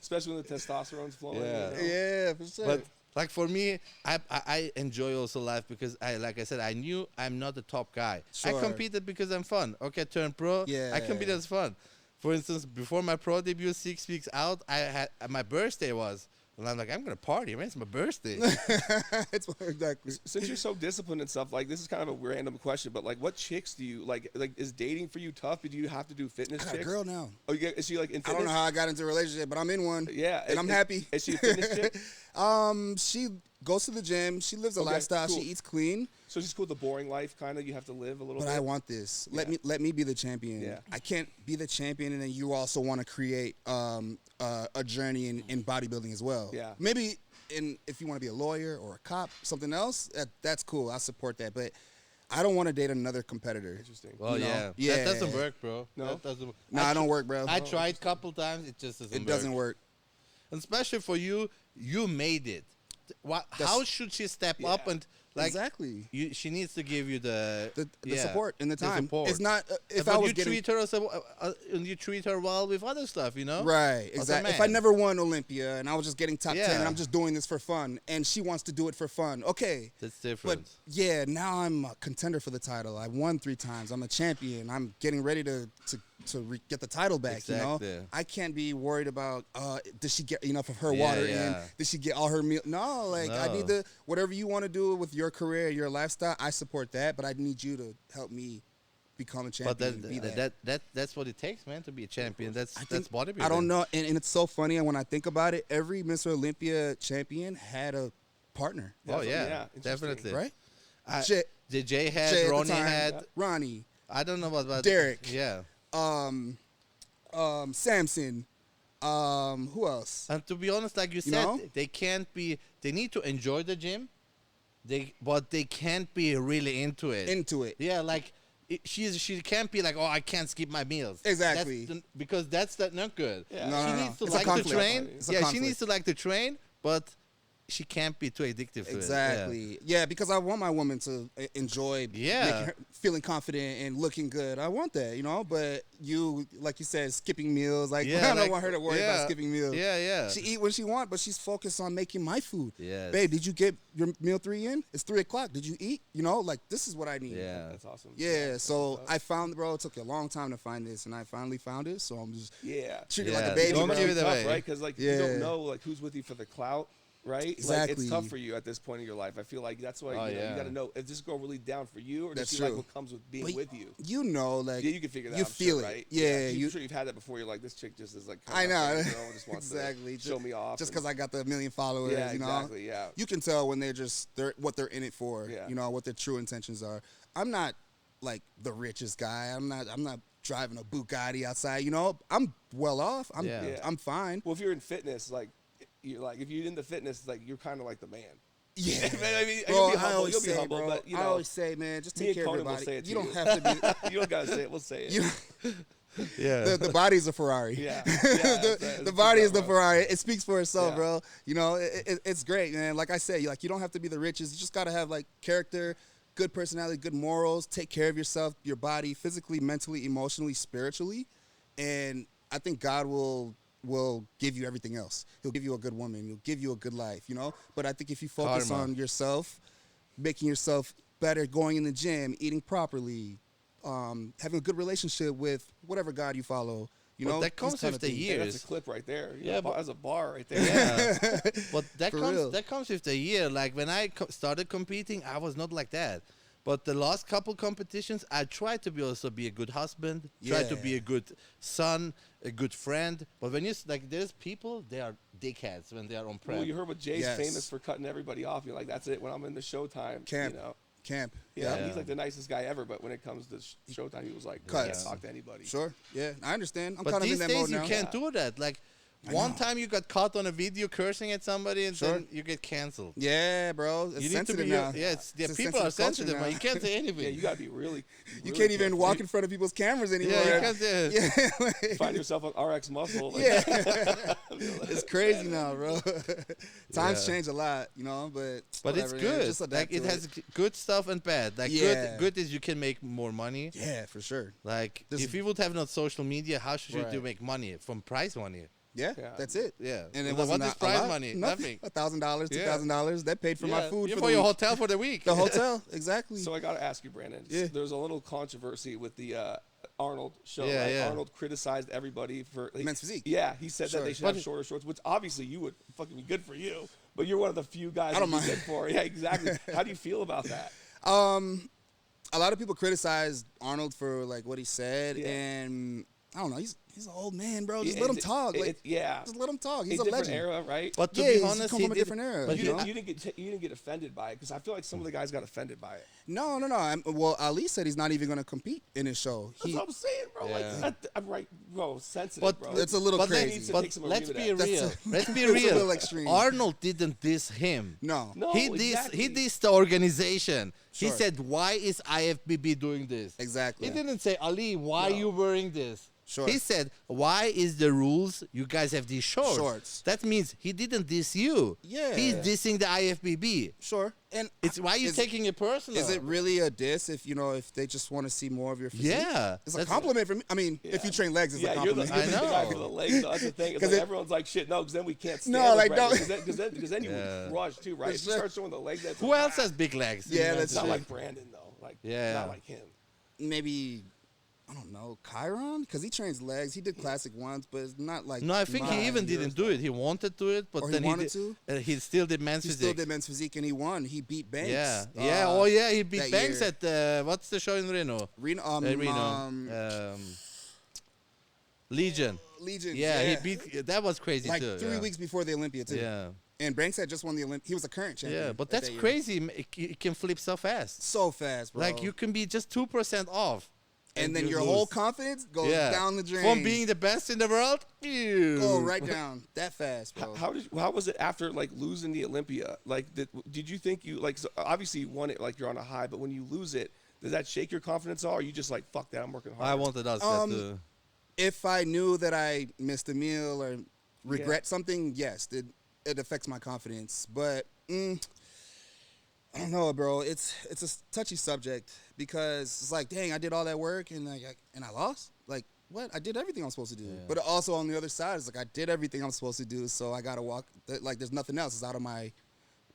Especially when the testosterone's flowing. Yeah. Yeah, for sure. But like for me, I enjoy also life because like I said, I knew I'm not the top guy. I Sure. competed because I'm fun. Okay, turn pro. Yeah. I competed as fun. For instance, before my pro debut, 6 weeks out, I had my birthday was And I'm like, I'm gonna party, man. It's my birthday. It's exactly. Since you're so disciplined and stuff, like this is kind of a random question, but like, what chicks do you like? Like, is dating for you tough? Do you have to do fitness I got a chicks? girl now. Oh, is she like in I fitness? don't know how I got into a relationship, but I'm in one. Yeah, and I'm happy. Is she a fitness chick? She goes to the gym. She lives a Okay, lifestyle. cool. She eats clean. So she's cool with the boring life, kind of. You have to live a little But bit. I want this. Yeah. Let me be the champion. Yeah. I can't be the champion and then you also want to create a journey in bodybuilding as well. Yeah. Maybe if you want to be a lawyer or a cop, something else, that's cool. I support that. But I don't want to date another competitor. Interesting. Well, You know? yeah. Yeah. That doesn't work, bro. No? That doesn't work. Nah, I don't work, bro. I tried a couple times. It just doesn't It work. doesn't work. And especially for you, you made it. How should she step up and like exactly. she needs to give you the support and the time. support. It's not if but I was you getting treat her as and you treat her well with other stuff, you know? right, As a exactly. If I man. never won Olympia and I was just getting top 10 Yeah. and I'm just doing this for fun and she wants to do it for fun, okay. That's But different. yeah, now I'm a contender for the title. I won 3 times. I'm a champion. I'm getting ready to get the title back. You Exactly. know, I can't be worried about did she get enough of her Yeah, water in? yeah. Did she get all her meal? No, like I No. need to whatever you want to do with your career, your lifestyle. I support that, but I need you to help me become a champion. But and be that. that's what it takes, man, to be a champion. That's I that's think- bodybuilding. I don't know, and it's so funny. And when I think about it, every Mr. Olympia champion had a partner, Oh Yeah, yeah, interesting. definitely. right? I, Jay- the Jay had, Jay at the Ronnie time, had. Ronnie, I don't know about Derek. Yeah. Samson, who else? And to be honest, like you said, know? they can't be. They need to enjoy the gym. But they can't be really into it. Into it. Yeah, like she can't be like, oh, I can't skip my meals. Exactly. Because that's not good. Yeah. No, She no, no. needs to It's a like to conflict. train. It's a Yeah, she conflict. needs to like to train, but she can't be too addictive to it. Exactly. Yeah, because I want my woman to enjoy Yeah. making her, feeling confident and looking good. I want that, you know. But you, like you said, skipping meals. Like Yeah, I don't like- want her to worry yeah. about skipping meals. Yeah, yeah. She eat when she want, but she's focused on making my food. Yes. Babe, did you get your meal 3 in? It's 3:00. Did you eat? You know, like this is what I need. Yeah. That's awesome. Yeah. So I found, bro. It took a long time to find this, and I finally found it. So I'm just Yeah. treat it Yeah, like a baby. don't bro. give it Tough, away. right? Because like you Yeah. don't know like who's with you for the clout, right? Like Exactly. it's tough for you at this point in your life. I feel like that's why Oh, you yeah. got to know is this girl really down for you or does That's she true. like what comes with being But with you? You know, like Yeah, you can figure that you out. I'm feel sure, it. right? Yeah, I'm you. sure you've had that before. You're like, this chick just is like. I know. Girl, just wants Exactly. to show me off. Just and- because I got the 1 million followers, Yeah, you know. exactly. Yeah. You can tell when they're what they're in it for. Yeah. You know what their true intentions are. I'm not like the richest guy. I'm not driving a Bugatti outside. You know, I'm well off. Yeah. Yeah. I'm fine. Well, if you're in fitness, like you're like if you're in the fitness, like you're kind of like the man. Yeah. I mean, Bro, you'll be I humble, always you'll be say, humble, bro. but you I know, always say, man, just me take and care of Conan will everybody. say it to You don't you. have to be. you don't gotta say it. We'll say it. You, Yeah. the body's a Ferrari. Yeah. The body is the Ferrari. It speaks for itself, Yeah. bro. You know, it's great, man. Like I said, you don't have to be the richest. You just gotta have like character, good personality, good morals. Take care of yourself, your body, physically, mentally, emotionally, spiritually, and I think God will give you everything else. He'll give you a good woman. He'll give you a good life. You know. But I think if you focus Karma. on yourself, making yourself better, going in the gym, eating properly, having a good relationship with whatever God you follow. You But know, that comes these kind with of the things. Yeah, years. that's a clip right there. Yeah, Yeah, but- that's a bar right there. Yeah. But For real. that comes with the year. Like when I started competing, I was not like that. But the last couple competitions, I tried to be a good husband, tried to Yeah. be a good son, a good friend. But when you like, there's people, they are dickheads when they are on prep. Well, you heard what Jay's Yes. famous for cutting everybody off. You're like, that's it. When I'm in the Showtime, Camp. you know, Camp. yeah, Yeah. he's like the nicest guy ever. But when it comes to Showtime, he was like, Cuts. can't talk to anybody. Sure. Yeah, I understand. I'm But kind of in these that days mode you now. can't do that. Like I one know. time you got caught on a video cursing at somebody, and Sure. then you get canceled. Yeah, bro. It's You need to sensitive be. now. Yeah, it's, yeah It's a people are sensitive sensitive, culture man. now. You can't say anything. Yeah, you gotta be really. You really can't even careful. walk in front of people's cameras anymore. Yeah, you can't say it. Yeah, like- Find yourself on RX Muscle. Like, yeah. It's crazy now, bro. Times Yeah. change a lot, you know, but But whatever, it's man. good. Just Like adapt it to has good stuff and bad. Like Yeah. good is you can make more money. Yeah, for sure. Like This- if you would have not social media, how should you Right. do make money from prize money? Yeah, Yeah. that's it. Yeah. And it Well, wasn't what is a prize lot. money? Nothing. $1,000, Yeah. $2,000. That paid for my Yeah, food yeah, for for the your week. hotel for the week. The hotel, exactly. So I gotta ask you, Brandon. Yeah. There's a little controversy with the Arnold show. Yeah, Right? yeah. Arnold criticized everybody for Men's physique. Yeah, he said that Sure. they should But- have shorter shorts, which obviously you would fucking be good for you. But you're one of the few guys I don't it'd be mind. good for. Yeah, exactly. How do you feel about that? A lot of people criticize Arnold for like what he said, Yeah. and I don't know. He's an old man, bro. Just Yeah, let him it's- talk. Like, yeah. just let him talk. He's a a different legend. era, right? But to Yeah, be he's honest, come he from a did- different era. But you, you know? didn't get offended by it because I feel like some of the guys got offended by it. No. Well, Ali said he's not even going to compete in his show. That's what I'm saying, bro. Yeah. Like, I'm right, bro. Sensitive, But bro. it's a little but crazy. needs to But take some let's be Arena real. That's Let's be it's a real. little extreme. Arnold didn't diss him. No. No, he exactly. dissed the organization. He Sure. said, "Why is IFBB doing this?" Exactly. He didn't say, "Ali, why are No. you wearing this?" Sure. He said, "Why is the rules? You guys have these shorts." Shorts. That means he didn't diss you. Yeah. He's dissing the IFBB. Sure. And It's why you is- taking it personal. Is it really a diss if if they just want to see more of your physique? Yeah, It's a that's- compliment for me. I mean, if Yeah. you train legs, it's Yeah, a you're the, compliment. I you're the guy know. for the legs. Though. That's the thing. It's 'Cause like it- everyone's like, shit, no, because then we can't stand No, like, Because don't- then you Yeah. would rush too, right? If you sure. start showing the legs, that's Who else has big legs? Yeah, that's It's not true. like Brandon though. Like Yeah. not like him. Maybe I don't know, Chiron, because he trains legs. He did classic ones, but it's not like. No, I think he mine. even didn't do it. He wanted to it, but Or he then wanted he still did men's He physique. still did men's physique and he won. He beat Banks. Yeah, yeah. Oh, yeah. He beat that Banks year. at what's the show in Reno? Reno. Legion. Legion. Yeah, he beat. That was crazy like too. 3 yeah. weeks before the Olympia too. Yeah, And Banks had just won the Olympia. He was a current champion. yeah. But at that's that year. crazy. It can flip so fast. So fast, bro. Like you can be just 2% off, and then you your lose. whole confidence goes Yeah. down the drain. From being the best in the world. Ew. go right down that fast, bro. How was it after like losing the Olympia? Like did you think you like so obviously you won it like you're on a high, but when you lose it, does that shake your confidence at all? Or are you just like fuck that, I'm working hard? I wanted us to. If I knew that I missed a meal or regret something, yes, it affects my confidence. But I don't know, bro. It's a touchy subject because it's like, dang, I did all that work and I lost. Like, what? I did everything I'm supposed to do. Yeah. But also on the other side, it's like I did everything I'm supposed to do, so I gotta walk. Like, there's nothing else. It's out of my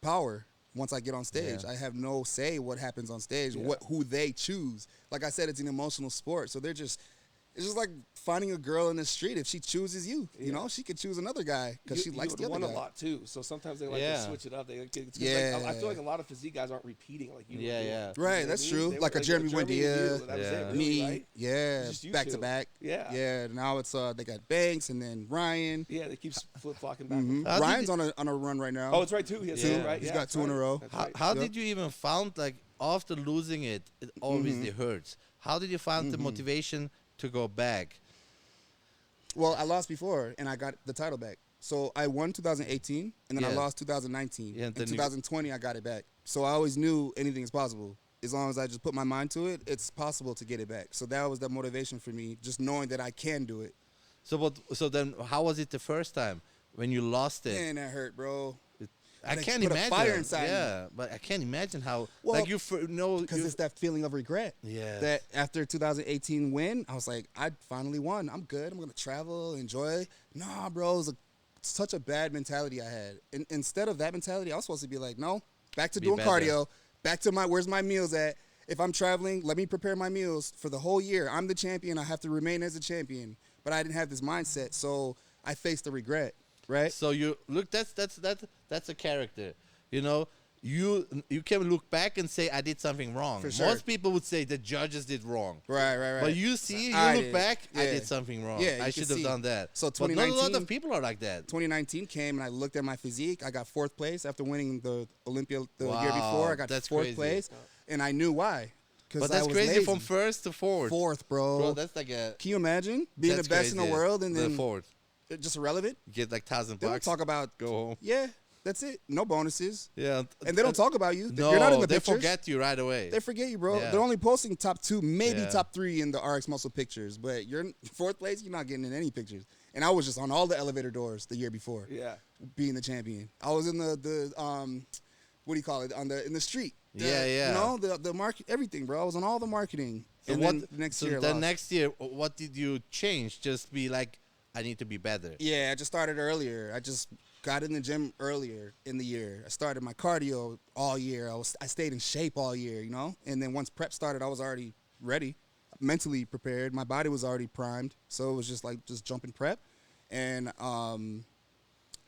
power. Once I get on stage, Yeah. I have no say what happens on stage, Yeah. who they choose. Like I said, it's an emotional sport, so it's just like finding a girl in the street. If she chooses you, you know, she could choose another guy because she likes the other won guy. a lot too. So sometimes they like Yeah. to switch it up. They like, it's 'cause, Yeah. like, I feel like a lot of physique guys aren't repeating like you. Yeah, were doing. yeah. You know Right, what that's I mean? true. They Like were a Jeremy and Buendia, you, that was Yeah. it, really, Me, right? yeah, Just you back to two. back. Yeah. Yeah. Now it's they got Banks and then Ryan. Yeah, they keep flip flocking back. and forth. How did Ryan's you- on a run right now. Oh, it's right too. He has Yeah. two, right? He's Yeah, got that's two in a right. row. That's How, right. how Yep. did you even found like after losing it obviously hurts. How did you find the motivation to go back? Well, I lost before and I got the title back. So I won 2018 and then I Yeah. lost 2019. Yeah, In then you- 2020, I got it back. So I always knew anything is possible. As long as I just put my mind to it, it's possible to get it back. So that was the motivation for me, just knowing that I can do it. So then how was it the first time when you lost it? Man, that hurt, bro. I Like, can't put a imagine. fire inside me. yeah, but I can't imagine how. Well, like you know, Because it's that feeling of regret. Yeah. That after 2018 win, I was like, I finally won. I'm good. I'm gonna travel, enjoy. Nah, bro, it was such a bad mentality I had. Instead of that mentality, I was supposed to be like, no, back to Be doing better. cardio. Back to where's my meals at? If I'm traveling, let me prepare my meals for the whole year. I'm the champion. I have to remain as a champion. But I didn't have this mindset, so I faced the regret. Right? So you look. That's a character. You know, you can look back and say I did something wrong. For sure. Most people would say the judges did wrong. Right. But you see, I you look did. back, I Yeah. did something wrong. Yeah, you I can should have see. done that. So but not a lot 2019 of people are like that. 2019 came and I looked at my physique. I got 4th place after winning the Olympia the year Wow, before. I got that's 4th crazy. place, and I knew why. But that's I was crazy lazy. from first to fourth. 4th, bro. Bro, that's like a. Can you imagine being that's the best in crazy. the world and the then fourth. just irrelevant? You get like $1,000 They don't bucks. talk about. Go home. Yeah, that's it. No bonuses, Yeah. and they don't talk about you. No, You're not in the they pictures. forget you right away. They forget you, bro. Yeah. They're only posting top 2, maybe Yeah. top 3 in the RX Muscle pictures. But you're in 4th place. You're not getting in any pictures. And I was just on all the elevator doors the year before. Yeah. Being the champion. I was in the what do you call it, in the street. Yeah. You know, the market, everything, bro. I was on all the marketing. So and what? then the next so year, I then lost. next year, what did you change? Just be like, I need to be better. Yeah, I just started earlier. I just got in the gym earlier in the year. I started my cardio all year. I stayed in shape all year, you know. And then once prep started, I was already ready. mentally prepared. My body was already primed, so it was just like just jump in prep. And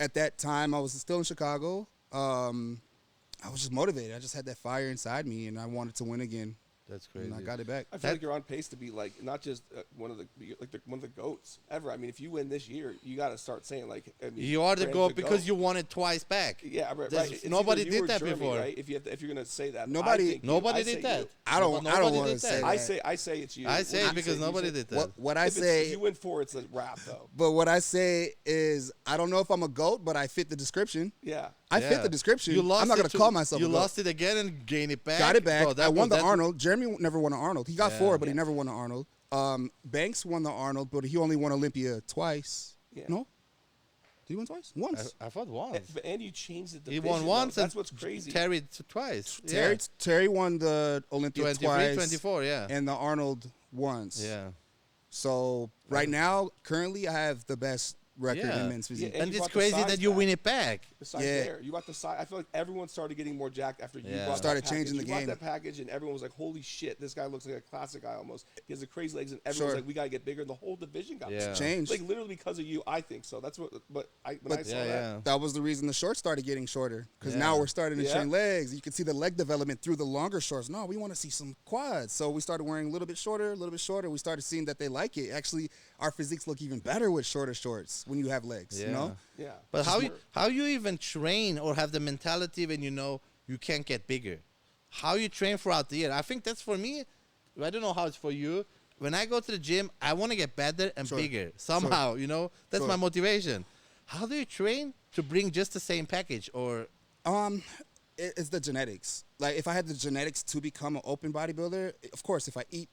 at that time, I was still in Chicago. I was just motivated. I just had that fire inside me, and I wanted to win again. That's crazy. And I got it back. I feel like you're on pace to be like not just one of the goats ever. I mean, if you win this year, you got to start saying like, I mean, You are the Graham's GOAT because you won it twice back. Yeah, right. There's- It's nobody either you did or that Jeremy, before. right? If you're gonna say that, Nobody- I think Nobody I say did that. you. I don't Nobody want did to that. say I say it's you. I say it because you nobody say- did that. what I If say. you win 4, it's a wrap though. But what I say is, I don't know if I'm a GOAT, but I fit the description. Yeah. I Yeah. fit the description. You lost I'm not it going to call myself You a GOAT. lost it again and gain it back. Got it back. Bro, that I won the that's- Arnold. Jeremy never won an Arnold. He got Yeah. 4, but he never won an Arnold. Banks won the Arnold, but he only won Olympia twice. Yeah. No? Did he win twice? Once. I thought once. And you changed the He division. won once. Though. That's and what's crazy. Terry twice. Terry won the Olympia 23, twice. 24, yeah. And the Arnold once. Yeah. So right now, currently, I have the best record Yeah. in men's physique. And And you it's brought the crazy size that you back. win it back. Besides Yeah. there, you got the side. I feel like everyone started getting more jacked after you Yeah. brought Started that changing package. the You game. brought that package, and everyone was like, "Holy shit, this guy looks like a classic guy almost." He has the crazy legs, and everyone's Sure. like, "We gotta get bigger." And the whole division got Yeah. bigger. Changed. Like literally because of you, I think so. That's what. But when I saw Yeah, that, yeah. That was the reason the shorts started getting shorter, because Yeah. now we're starting to Yeah. train legs. You can see the leg development through the longer shorts. No, we want to see some quads. So we started wearing a little bit shorter, a little bit shorter. We started seeing that they like it. Actually, our physiques look even better with shorter shorts when you have legs, you Yeah. know? yeah. But how Smart. how you even train or have the mentality when you know you can't get bigger? How you train throughout the year? I think that's for me. I don't know how it's for you. When I go to the gym, I want to get better and Sure. bigger somehow. You know, that's Sure. my motivation. How do you train to bring just the same package? Or It's the genetics. Like, if I had the genetics to become an open bodybuilder, of course, if I eat,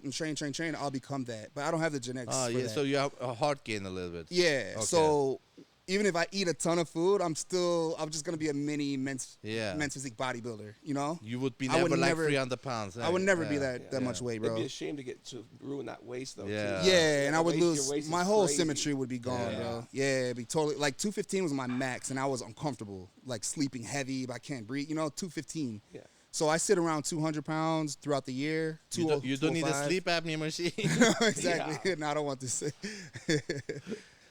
and train, I'll become that. But I don't have the genetics for yeah, that. so you have a heart gain a little bit. Yeah. Okay. So even if I eat a ton of food, I'm just gonna be a mini men's Yeah. physique bodybuilder. You know? You would be I never would like never- 300 pounds. I would never be Yeah. that much weight, bro. It'd be a shame to get to ruin that waist though. Yeah. Too. Yeah, and I would Your lose waist my is whole crazy. symmetry would be gone, Yeah. bro. Yeah, it'd be totally like 215 was my max, and I was uncomfortable, like sleeping heavy, but I can't breathe. You know, 215. Yeah. So I sit around 200 pounds throughout the year. You don't need a 205. sleep apnea machine. Exactly. No, I don't want to say.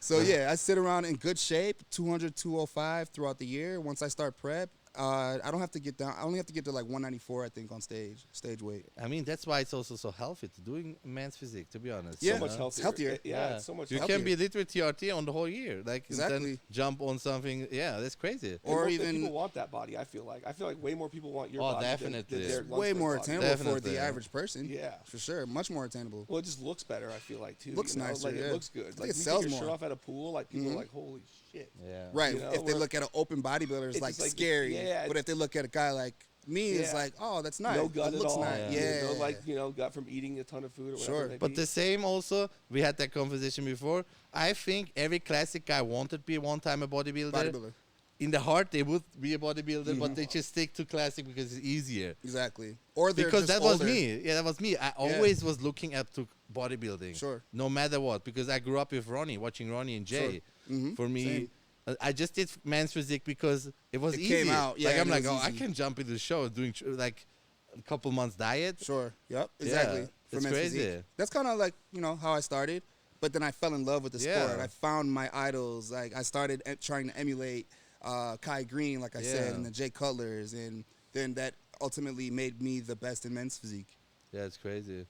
So yeah, I sit around in good shape, 200, 205 throughout the year. Once I start prep, I don't have to get down. I only have to get to like 194, I think, on stage weight. I mean, that's why it's also so healthy to doing men's physique, to be honest. Yeah. So much You know? healthier. healthier. Yeah, it's so much You healthier. can be literally TRT on the whole year, like and then Exactly. jump on something. Yeah, that's crazy. And Or most even- people want that body. I feel like way more people want your Oh, body definitely. than their It's Way Lunsford more body. attainable for Definitely. the average person. Yeah. For sure. Much more attainable. Well, it just looks better. I feel like too. Looks you know? nicer, Like yeah. it looks good. I think Like it you sells take your shirt more. off at a pool, like people are like, holy shit. Yeah. Right. You know, if they where- look at an open bodybuilder, it's It's like just like- scary. yeah, But if they look at a guy like me, it's Yeah. like, oh, that's nice. No gut it at looks all. nice. Yeah. Yeah. No, like gut from eating a ton of food or whatever. Sure. it may But be. the same also, we had that conversation before. I think every classic guy wanted to be one time a bodybuilder. Bodybuilder. In the heart, they would be a bodybuilder, but they just stick to classic because it's easier. Exactly. Or they're Because just that was older. me. Yeah, that was me. I always was looking up to bodybuilding. Sure. No matter what, because I grew up with Ronnie, watching Ronnie and Jay. Mhm. For me, Same. I just did men's physique because it was It easy. came out, yeah, like I'm and it like, was oh, I easy. can jump into the show doing like a couple months diet. Sure. Yep. Yeah, Exactly. it's men's crazy. physique. That's kind of like how I started, but then I fell in love with the Yeah. sport. I found my idols. Like I started trying to emulate Kai Green, like I said, Yeah. and the Jay Cutlers, and then that ultimately made me the best in men's physique. Yeah, it's crazy.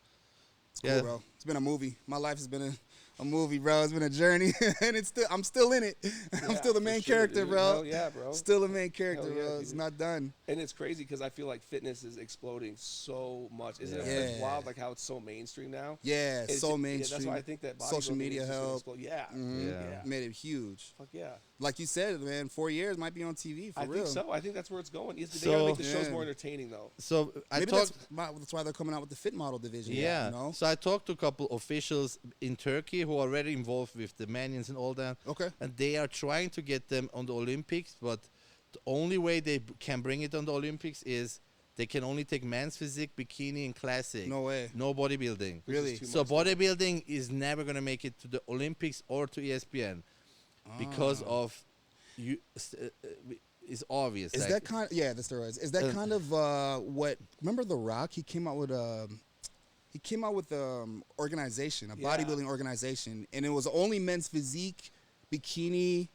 It's cool, Yeah. bro. It's been a movie. My life has been a movie, bro. It's been a journey, and I'm still in it. I'm Yeah, still the for main sure, character, dude. bro. Hell yeah, bro. Still the main character, Hell yeah, bro. It's dude. not done. And it's crazy because I feel like fitness is exploding so much. Isn't it? Yeah. It's wild, like how it's so mainstream now. Yeah, It's so just- mainstream. Yeah, that's why I think that Social bodybuilding media is just gonna help. explode. Yeah. Mhm. Yeah. Made it huge. Fuck yeah. Like you said, man, 4 years might be on TV for I real. think so. I think that's where it's going. They So- gotta make the shows Yeah. more entertaining though. So I Maybe talked. that's why they're coming out with the fit model division. Yeah. You know? So I talked to a couple officials in Turkey who are already involved with the Manions and all that. Okay. And they are trying to get them on the Olympics, but the only way they can bring it on the Olympics is they can only take men's physique, bikini, and classic. No way. No bodybuilding. Really? too So much. bodybuilding is never gonna make it to the Olympics or to ESPN because Ah. of you. It's obvious. Is like- that kind? Yeah, the steroids. Is that kind of what? Remember The Rock? He came out with He came out with organization, a Yeah. bodybuilding organization, and it was only men's physique, bikini,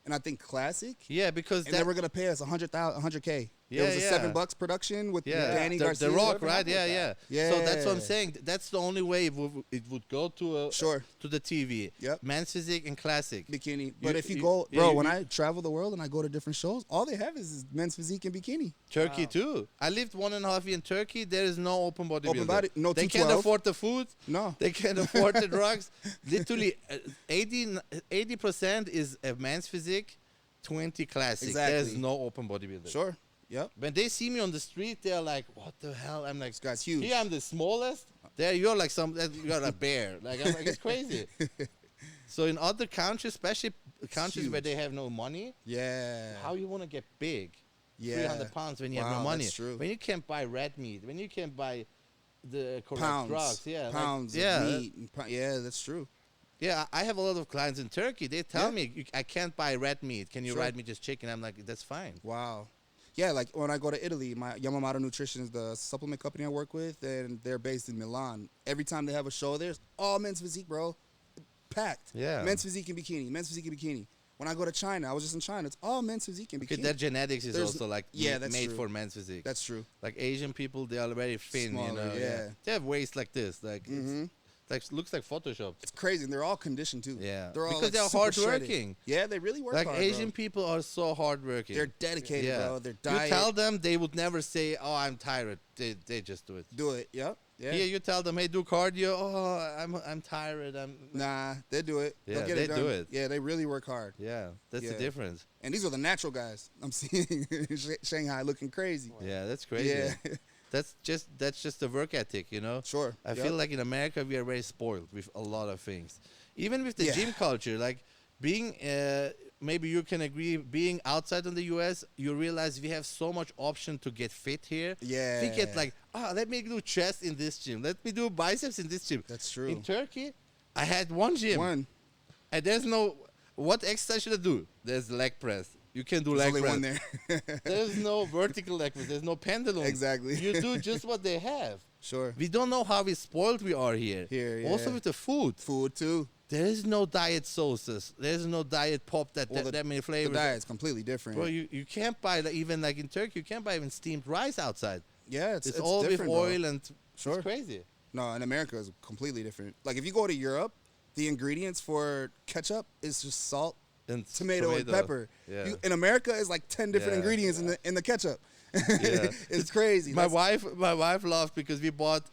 and I think classic. Yeah, because And they were gonna pay us 100K. Yeah, it was a yeah. $7 production with yeah, Danny Garcia. the Rock, Whatever right? happened Yeah, with yeah, that? So that's what I'm Yeah. saying. That's the only way it would go to Sure. to the TV. Yep. Men's physique and classic. Bikini. But if you you- go, yeah, bro, you- when you- I travel the world and I go to different shows, all they have is men's physique and bikini. Turkey Wow. too. I lived 1.5 years in Turkey. There is no open body. Open body- no They can't 212. afford the food. No. They can't afford the drugs. Literally, 80% is a man's physique, 20 classic. There's Exactly. no open bodybuilder. Sure. Yep. When they see me on the street, they're like, "What the hell?" I'm like, This guy's huge. Here I'm the smallest. There you're like you're a bear. Like I'm like it's crazy. So in other countries, especially countries where huge. they have no money, Yeah. how you want to get big? Yeah. 300 pounds when you have no Wow, money. that's true. When you can't buy red meat, when you can't buy the correct Pounds. drugs, yeah, like, Pounds yeah, of meat. And yeah, that's true. yeah. I have a lot of clients in Turkey. They tell Yeah. me I can't buy red meat. Can you Sure. ride me just chicken? I'm like, that's fine. Wow. Yeah, like when I go to Italy, my Yamamoto Nutrition is the supplement company I work with, and they're based in Milan. Every time they have a show there, it's all men's physique, bro. Packed. Yeah. Men's physique and bikini. Men's physique and bikini. When I go to China, I was just in China. It's all men's physique and bikini. Okay, that genetics is There's- also like yeah, that's made true. for men's physique. That's true. Like Asian people, they are very thin, you Smaller, know. yeah. They have waist like this, like Mhm. it's like looks like Photoshop. It's crazy, and they're all conditioned too. Yeah. They're all Because like, they're super shredded. hardworking. Yeah, they really work Like hard, Asian bro. people are so hardworking. They're dedicated, bro. Their diet. You tell them, they would never say, "Oh, I'm tired." They just do it. do it. Yep. Yeah. Here, you tell them, "Hey, do cardio." "Oh, I'm tired." Nah, they do it. Yeah, They'll get they it done. do it. Yeah, they really work hard. Yeah, that's the Yeah. difference. And these are the natural guys I'm seeing in Shanghai looking crazy. Yeah, that's crazy. Yeah. That's just the work ethic, you know. Sure. I Yep. feel like in America we are very spoiled with a lot of things, even with the Yeah. gym culture. Like being, maybe you can agree, being outside in the U.S., you realize we have so much option to get fit here. Yeah. We get like, let me do chest in this gym. Let me do biceps in this gym. That's true. In Turkey, I had one gym, One. and there's no. What exercise should I do? There's leg press. You can do There's leg only press. one there. There's no vertical leg press. There's no pendulum. Exactly. You do just what they have. Sure. We don't know how spoiled we are here. Here, Also yeah. with the food. Food too. There is no diet sauces. There's no diet pop Well, that many The flavors. diet's completely different. Bro, you can't buy, even like in Turkey, you can't buy even steamed rice outside. yeah, It's all with different, bro. oil and Sure. it's crazy. No, in America is completely different. Like if you go to Europe, the ingredients for ketchup is just salt, And tomato, and pepper. Yeah. In America, is like 10 different Yeah. ingredients in the ketchup. Yeah. It's crazy. My That's- wife laughed because we bought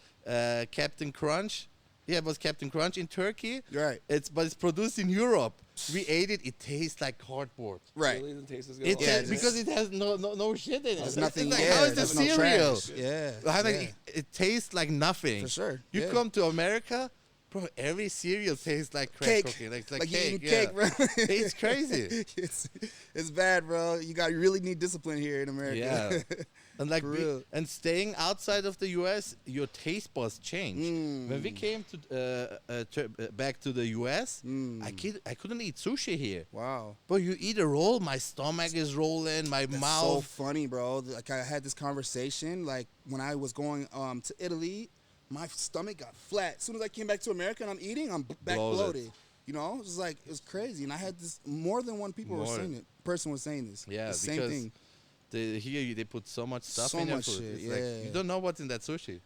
Captain Crunch. Yeah, it was Captain Crunch in Turkey. Right. But it's produced in Europe. We ate it. It tastes like cardboard. Right. Really doesn't taste as good. It Yeah, tastes, because it has no shit in it. There's nothing. It's like, yeah, how is the there's no cereal? trash. Yeah. I'm like, yeah. it tastes like nothing. For sure, You yeah. come to America, bro. Every cereal tastes like crack Cake. cookie. Like you cake. eating Yeah. cake, bro. It's crazy. it's bad, bro. You really need discipline here in America. Yeah. And like For real. and staying outside of the U.S., your taste buds change. Mm. When we came back to the U.S., I couldn't eat sushi here. Wow. But you eat a roll, my stomach is rolling, my That's so mouth. funny, bro. Like I had this conversation, like when I was going to Italy, my stomach got flat. As soon as I came back to America and I'm eating, I'm back Bloated. bloated. You know, it was like it was crazy. And I had this more than one person was saying this. Yeah, the same because thing. Here they put so much stuff So in your much food. shit, It's like, yeah. you don't know what's in that sushi.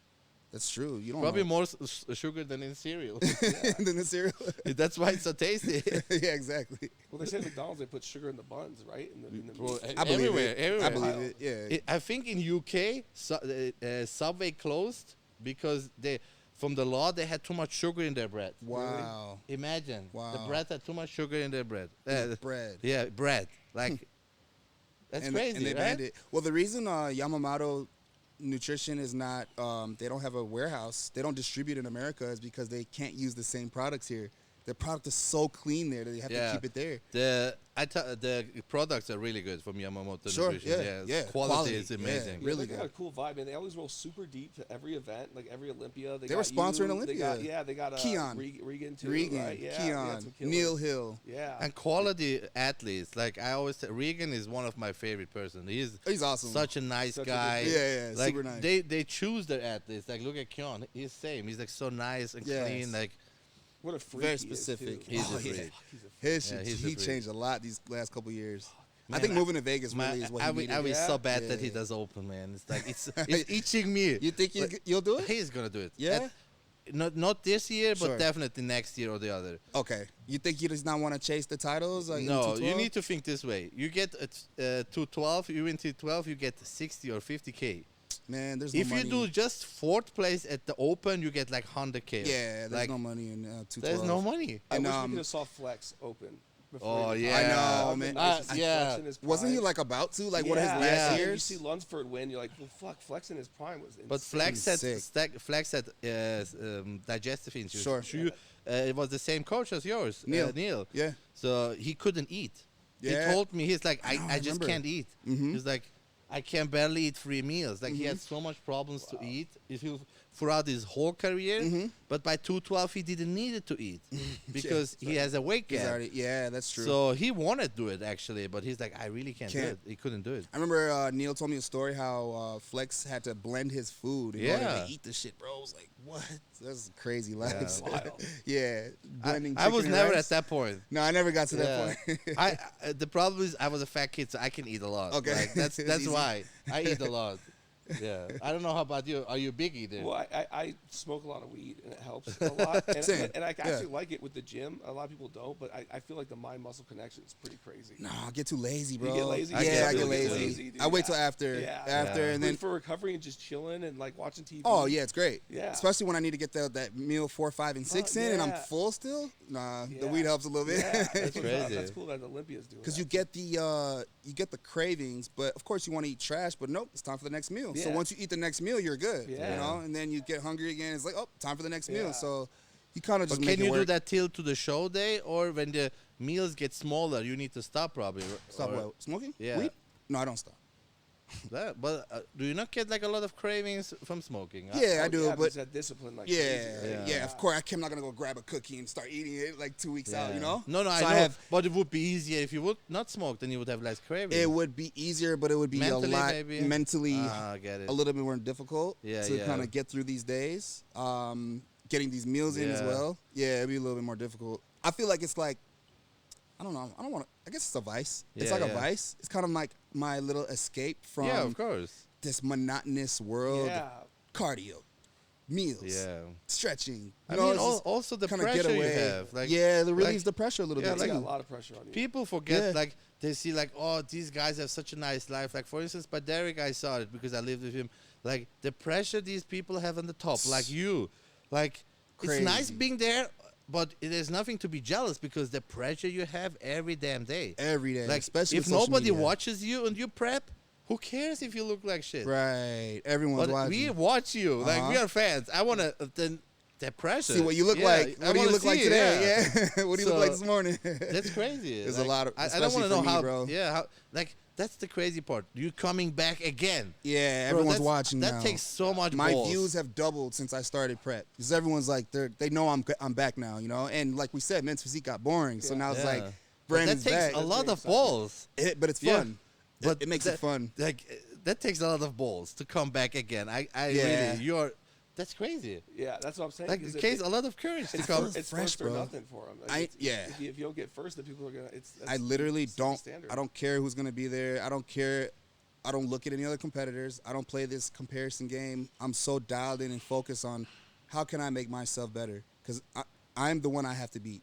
That's true. You don't Probably know. more sugar than in cereal. than the cereal. That's why it's so tasty. yeah, exactly. Well, they say at McDonald's they put sugar in the buns, right? In the Bro, I believe everywhere, it. everywhere. I believe it. Yeah. I think in UK, Subway closed because from the law, they had too much sugar in their bread. Wow. Imagine. The Wow. bread had too much sugar in their bread. Bread. Yeah, bread. Like, that's and, crazy, and they right? banned it. Well, the reason Yamamoto Nutrition is not, they don't have a warehouse, they don't distribute in America is because they can't use the same products here. The product is so clean there that they have to keep it there. the products are really good from Yamamoto Sure, Nutrition. yeah. Quality is Yeah, amazing. really they good. got a cool vibe, man. They always roll super deep to every event, like every Olympia. They were sponsoring They Olympia. got, they got Keon. Regan too. Regan, right? Yeah, they got Keon, some killers. Neil Hill. Yeah, And quality athletes, like I always say, Regan is one of my favorite person. He's awesome. Such a nice Such a guy. good Yeah, like super nice. they choose their athletes. Like look at Keon, he's same. He's like so nice and Yes. clean. Like what a freak Very he is, specific. too. He's Oh, a freak. yeah. He's a freak. His Yeah, he's a he freak. changed a lot these last couple years. I Man, think moving to Vegas man, really is what I he was needed. Yeah? so bad that he Yeah. does open, man. It's like it's itching me. You think you'll do it? He's gonna do it. Yeah? Not this year, but Sure. definitely next year or the other. Okay. You think he does not want to chase the titles? Like in No, 212? you need to think this way. You get 212, you win 212, you get 60 or 50K. Man, there's no If money. you do just fourth place at the Open, you get like 100K. Yeah, there's like, no money in 212. there's no money. I And, wish we um, could have saw Flex open. Oh he- yeah, I know, That would've man. been nice to see yeah. Flex in his Wasn't he prime. like about to? Like one of his Yeah, last yeah. You years? see Lunsford win, you're like, well, fuck, Flex in his prime was insane. But Flex had Sick. Flex had digestive issues. Sure. It was the same coach as yours, Neil. Neil. Yeah. So he couldn't eat. Yeah. He told me he's like I know, I I just remember. can't eat. Mhm. He's like I can barely eat 3 meals. Like he had so much problems to eat. If you throughout his whole career, but by 212 he didn't need it to eat because he has a weight He's gap. already, yeah, that's true. So he wanted to do it actually, but he's like I really can't do Can't. it. He couldn't do it. I remember Neil told me a story how Flex had to blend his food in order Yeah. to eat the shit, bro. I was like, what? That's a crazy life. Yeah. Wild. Yeah, blending I was chicken and never rice. at that point. No, I never got to Yeah. that point. The problem is I was a fat kid, so I can eat a lot. Okay. Like, that's It's that's easy. why I eat a lot. Yeah, I don't know how about you. Are you a big eater? Well, I smoke a lot of weed and it helps a lot. And, Same. and I Yeah. actually like it with the gym. A lot of people don't, but I feel like the mind muscle connection is pretty crazy. No, I get too lazy, bro. get lazy? I Yeah, get I get really lazy. dude. I wait till Yeah. after, Yeah. after, Yeah. and But then. for recovery and just chilling and like watching TV. Oh yeah, it's great. Yeah. Especially when I need to get that meal 4, 5, and 6 in, and I'm yeah. full still. Nah, the Yeah. weed helps a little bit. Yeah, that's crazy. That's cool that Olympia's doing. Because that. you get the cravings, but of course you want to eat trash. But nope, it's time for the next meal. So Yeah. once you eat the next meal, you're good. Yeah. You know, and then you get hungry again. It's like, oh, time for the next meal. Yeah. So you kind of But just can make it you do work. that till to the show day, or when the meals get smaller, you need to stop probably? Stop or- what? Smoking? Yeah. Weed? No, I don't stop. But do you not get like a lot of cravings from smoking? Yeah, I do, yeah, but because that discipline, like yeah, crazy, right? yeah, Of course, I'm not gonna go grab a cookie and start eating it like 2 weeks out. You know? No, So I know. But it would be easier if you would not smoke. Then you would have less cravings. It would be easier, but it would be Mentally, a lot maybe? mentally I get it. a little bit more difficult Yeah, to yeah. kind of get through these days. Getting these meals in as Yeah. well. Yeah, it'd be a little bit more difficult. I feel like it's like, I don't know. I don't want to. I guess it's a vice. It's Yeah, like a yeah. vice. It's kind of like my little escape from Yeah, of course. this monotonous world. Yeah. Cardio, meals, Yeah. stretching. I You know, mean, it's just also the kinda pressure get you away. have. Like, yeah, the relieves like- the pressure a little yeah, bit It's got too. a lot of pressure on you. people forget, Yeah. like, they see, like, oh, these guys have such a nice life. Like, for instance, by Derek, I saw it because I lived with him. Like, the pressure these people have on the top, like you. Like, it's nice Crazy. being there, but there's nothing to be jealous because the pressure you have every damn day. Every day, Like, especially if with social nobody media. watches you and you prep, who cares if you look like shit? Right, everyone's But watching. we watch you. Like, we Uh-huh. are fans. I want to, the pressure. See what you look Yeah, like. I What do you wanna look like see, today? Yeah. What do you look like So, this morning? That's crazy. There's a lot of- I don't especially want to know for me, how, bro. Yeah, how, like, that's the crazy part. You coming back again. Yeah, Bro, everyone's that's- watching That now. takes so much My balls. views have doubled since I started prep because everyone's like they know I'm back now, you know. And like we said, men's physique got boring, so Yeah. now it's Yeah. like But Brandon's that takes back. a lot very of exciting. balls. But it's Yeah. fun. But It makes that- it fun. Like, that takes a lot of balls to come back again. I Yeah. really, that's crazy. Yeah, that's what I'm saying. Like, 'cause it takes a lot of courage to it's come. first, it's fresh, first or bro. nothing for them. Like, yeah. If you don't get first, then people are gonna. I literally it's the don't. standard. I don't care who's gonna be there. I don't care. I don't look at any other competitors. I don't play this comparison game. I'm so dialed in and focused on how can I make myself better because I'm the one I have to beat.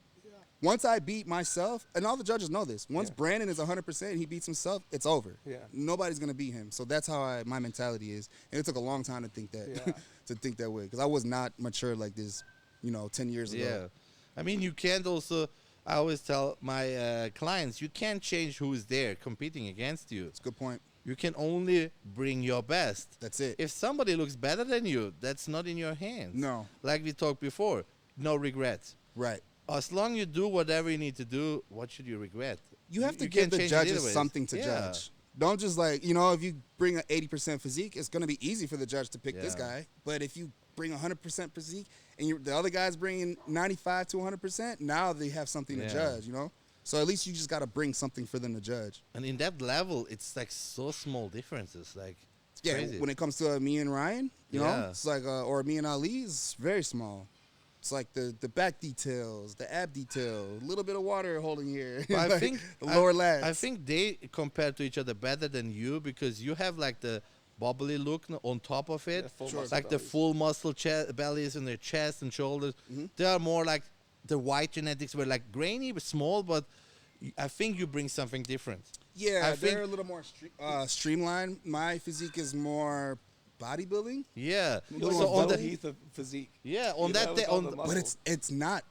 Once I beat myself, and all the judges know this, once Yeah. Brandon is 100% and he beats himself, it's over. Yeah. Nobody's going to beat him. So that's how my mentality is. And it took a long time to think that, Yeah. to think that way. Because I was not mature like this, 10 years ago. Yeah. I mean, you can't also, I always tell my clients, you can't change who's there competing against you. It's a good point. You can only bring your best. That's it. If somebody looks better than you, that's not in your hands. No. Like we talked before, no regrets. Right. As long you do whatever you need to do, what should you regret? You have to you give can't the change it judges either ways. something to Yeah. judge. Don't just like, you know, if you bring an 80% physique, it's going to be easy for the judge to pick this Yeah. guy. But if you bring 100% physique and the other guy's bringing 95 to 100%, now they have something to Yeah. judge, you know? So at least you just got to bring something for them to judge. And in that level, it's like so small differences. Like, it's Yeah, crazy. when it comes to me and Ryan, you know, Yeah. it's like, or me and Ali, it's very small. It's like the back details, the ab detail, a little bit of water holding here. But I Like think the lower lats. I think they compare to each other better than you because you have like the bubbly look on top of it, Yeah, full Sure. muscle like the bellies. full muscle bellies in their chest and shoulders. They are more like the white genetics were like grainy but small, but I think you bring something different. Yeah, I they're think- a little more streamlined. My physique is more bodybuilding, Yeah. You So look on like the Bubba Heath of physique. yeah on You that know, day with all on the the, muscle. but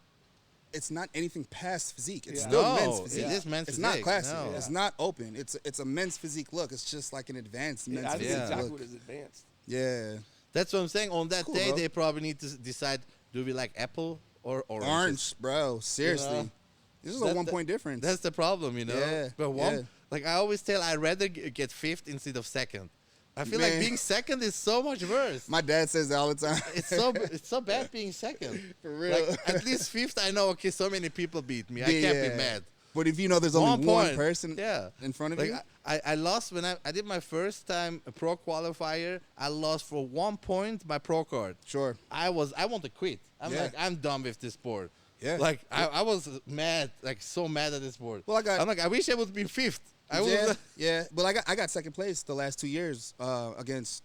it's not anything past physique. It's Yeah. still no, men's physique. it is men's It's physique. not classic. No. It's not open. It's a men's physique look. It's just like an advanced men's Yeah, I think physique exactly look. what is advanced. Yeah, That's what I'm saying. On that Cool, day, bro. they probably need to decide: do we like apple or orange? orange, bro. Seriously, know? this is That- a 1 point difference. That's the problem, you know. Yeah, But one, yeah. like I always tell, I'd rather get fifth instead of second. I feel like Man. being second is so much worse. My dad says that all the time. It's so bad being second. For real. Like, at least fifth, I know. Okay, so many people beat me. I Yeah, can't yeah. be mad. But if you know there's only one point. person Yeah. in front of Like you, I lost when I did my first time a pro qualifier. I lost for 1 point my pro card. sure. I want to quit. I'm Yeah. like, I'm done with this sport. Yeah. Like I was mad, like so mad at this sport. Well, I'm like, I wish I would be fifth. I yeah, was yeah. Well, I got second place the last 2 years against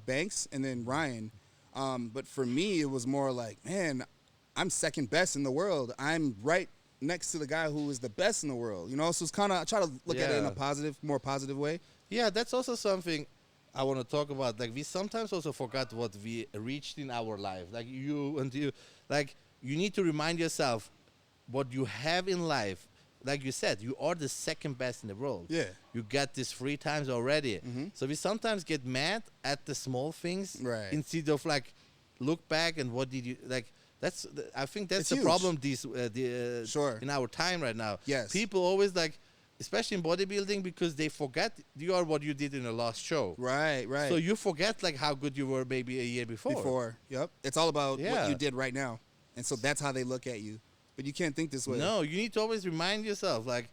Banks and then Ryan. But for me, it was more like, man, I'm second best in the world. I'm right next to the guy who is the best in the world. You know, so it's kind of I try to look at it in Yeah. a more positive way. Yeah, that's also something I want to talk about. Like we sometimes also forgot what we reached in our life. Like you, like you need to remind yourself what you have in life. Like you said, you are the second best in the world. Yeah. You got this 3 times already. So we sometimes get mad at the small things Right. instead of like look back and what did you like. I think that's It's the huge. problem. Sure. In our time right now. Yes. People always like, especially in bodybuilding, because they forget you are what you did in the last show. Right, right. So you forget like how good you were maybe a year before. Yep. It's all about what Yeah. you did right now, and so that's how they look at you. But you can't think this way. No, you need to always remind yourself. Like,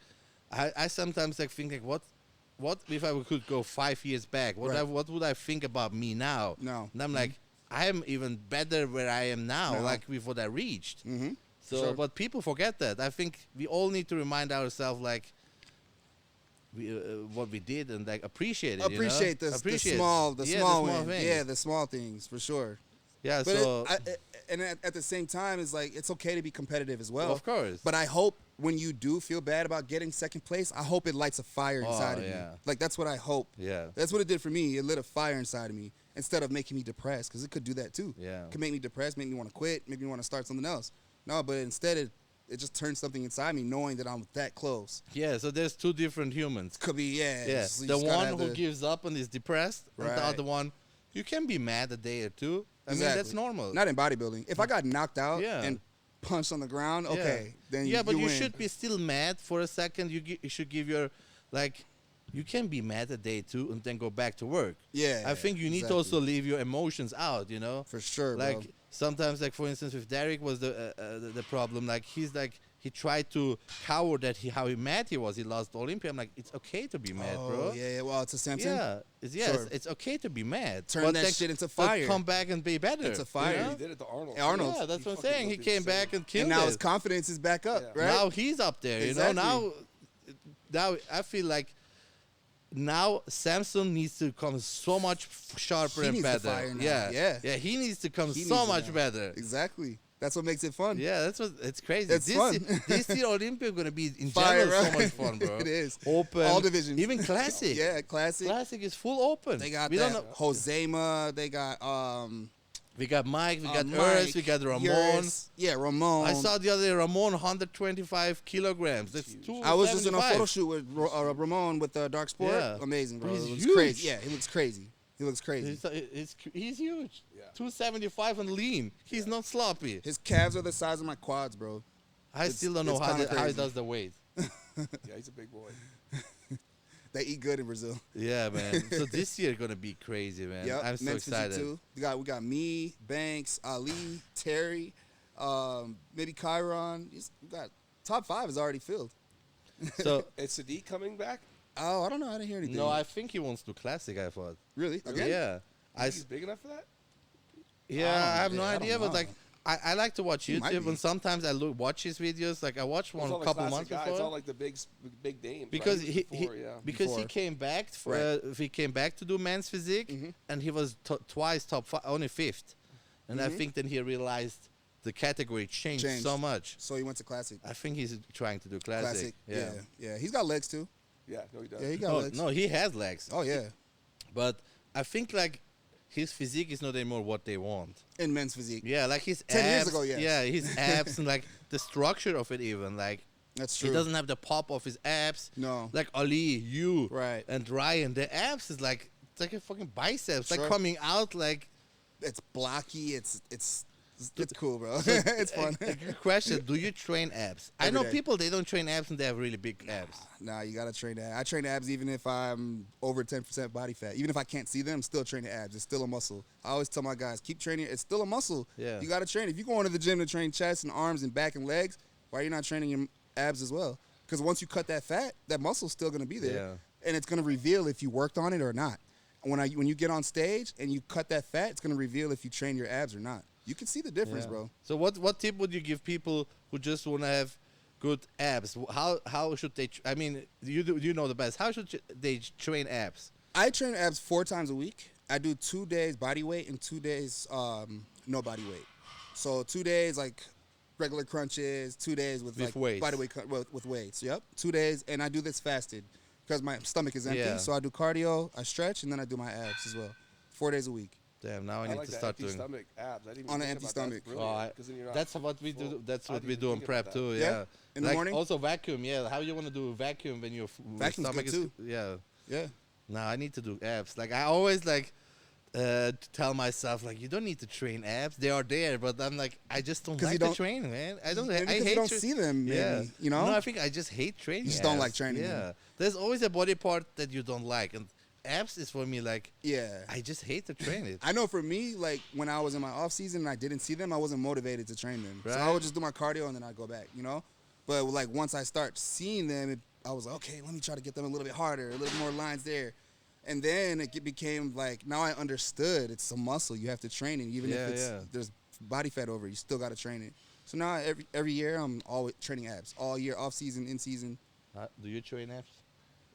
I sometimes like think like, what if I could go 5 years back? Right. What would I think about me now? No. And I'm like, I am even better where I am now, No. like with what I reached. Mm-hmm. So, Sure. but people forget that. I think we all need to remind ourselves like. What we did and like appreciate it. Appreciate you know? the small, Yeah, small things. wins. Yeah, the small things for sure. Yeah, But so and at the same time, it's like it's okay to be competitive as well. of course. But I hope when you do feel bad about getting second place, I hope it lights a fire Oh, inside of yeah. you. Like that's what I hope. Yeah. That's what it did for me. It lit a fire inside of me instead of making me depressed, because it could do that too. Yeah. It could make me depressed, make me want to quit, make me want to start something else. No, but instead it just turned something inside me, knowing that I'm that close. Yeah, so there's 2 different humans. Could be Yeah, so you the just gotta one have who the- gives up and is depressed, and the Right. other one, you can be mad a day or two. I mean, Exactly. that's normal. Not in bodybuilding. If I got knocked out Yeah. and punched on the ground, okay, then yeah, but you win. should be still mad for a second. You should give your like. You can be mad a day too and then go back to work. Yeah, I think you need to exactly. also leave your emotions out. You know, For sure, like bro. sometimes, like for instance, with Derek was the problem. Like he tried to cower that how mad he was. He lost Olympia. I'm like, it's okay to be mad, bro. Yeah, well, it's a Samson. Yeah, Sure. it's okay to be mad. Turn But that then- shit into but fire. Come back and be better. It's a fire. you He know? did it to Arnold. Arnold. Yeah, that's what I'm fucking saying. He looked came insane. back and killed And now it. his confidence is back up, Yeah. right? Now he's up there. Exactly. You know. Now I feel like now Samson needs to come so much sharper He and needs the better. fire now. Yeah, Yeah. He needs to come He so needs it much now. better. Exactly. That's what makes it fun. Yeah, that's what it's crazy. It's this fun. This year Olympia gonna be in Fire, general so right? much fun, bro. It is. Open, All divisions. even classic. Yeah, classic. Classic is full open. They got we that don't know. Josema. They got We got Mike. We got Mike, Urs. We got Ramon. Uris. Yeah, Ramon. I saw the other day Ramon 125 kilograms. That's two. I was just in a photo shoot with Ramon with Dark Sport. Yeah. Amazing, bro. But he's It looks huge. crazy. Yeah, he looks crazy. He looks crazy. He's huge. Yeah. 275 and lean. He's not sloppy. His calves are the size of my quads, bro. I It's- still don't know it's how kinda how he crazy. does the weight. Yeah, he's a big boy. They eat good in Brazil. Yeah, man. So this year gonna be crazy, man. Yep, I'm so men's physique excited. too. We got me, Banks, Ali, Terry, maybe Chiron. We got top 5 is already filled. So Is Sadiq coming back? Oh, I don't know. I didn't hear anything. no, I think he wants to do classic. I thought. really again. Yeah, I think he's big enough for that? I have no I don't idea, but know. like I like to watch He might YouTube, be. and sometimes I watch his videos. Like I watched one It's all a the couple classic months guys. before. It's all like the big names. Because right? he Before, yeah. because he Before. came back Right. he came back to do men's physique, Mhm. and he was twice top 5, only 5th, and I Mhm. think then he realized the category changed so much. So he went to classic. I think he's trying to do classic. Yeah. He's got legs too. Yeah, no, he does. Yeah, he got No, legs. no, he has legs, Oh yeah, but I think like his physique is not anymore what they want. in men's physique. Yeah, like his 10 years abs. ago, yes. Yeah, his abs and like the structure of it even like. That's true. He doesn't have the pop of his abs. No. Like Ali, you, Right. and Ryan. The abs is like it's like a fucking biceps, like Sure. coming out like. It's blocky. It's cool, bro. It's fun. A question: do you train abs? I Every know day. people they don't train abs and they have really big abs. Nah, you gotta train that. I train abs even if I'm over 10% body fat. Even if I can't see them, still train the abs. It's still a muscle. I always tell my guys, keep training. It's still a muscle. Yeah. You gotta train. If you go into the gym to train chest and arms and back and legs, why are you not training your abs as well? Because once you cut that fat, that muscle's still gonna be there, Yeah. and it's gonna reveal if you worked on it or not. When you get on stage and you cut that fat, it's gonna reveal if you train your abs or not. You can see the difference, Yeah. bro. So what tip would you give people who just want to have good abs? How should they? I mean, you know the best. How should they train abs? I train abs 4 times a week. I do 2 days body weight and 2 days no body weight. So 2 days like regular crunches, 2 days with like weights. body weight with weights. Yep, 2 days, and I do this fasted because my stomach is empty. Yeah. So I do cardio, I stretch, and then I do my abs as well. 4 days a week. Damn, now I I need like to that start empty doing. stomach abs. I didn't even On an think empty about that. stomach. That's Oh, brilliant, 'cause then you're not that's what we do. full. That's I what didn't we even do on think prep about too. that. Yeah. Yeah? In the Like, morning? Also vacuum. Yeah. How you want to do vacuum when your Vacuum's stomach good is? too. Yeah. Yeah. Now I need to do abs. Like I always like tell myself like you don't need to train abs. They are there, but I'm like I just don't 'Cause you like to don't- train, man. I don't. Maybe I because hate. you don't see them, maybe, Yeah. you know? No, I think I just hate training. You just don't like abs. training Yeah. them. There's always a body part that you don't like, and abs is for me like Yeah. I just hate to train it. I know for me, like when I was in my off season and I didn't see them, I wasn't motivated to train them. So I Right. would just do my cardio and then I'd go back, you know? But like once I start seeing them, I was like, okay, let me try to get them a little bit harder, a little more lines there. And then it became like, now I understood it's a muscle. You have to train it. Even Yeah, if yeah. there's body fat over it, you still got to train it. So now every year I'm always training abs. All year, off season, in season. Do you train abs?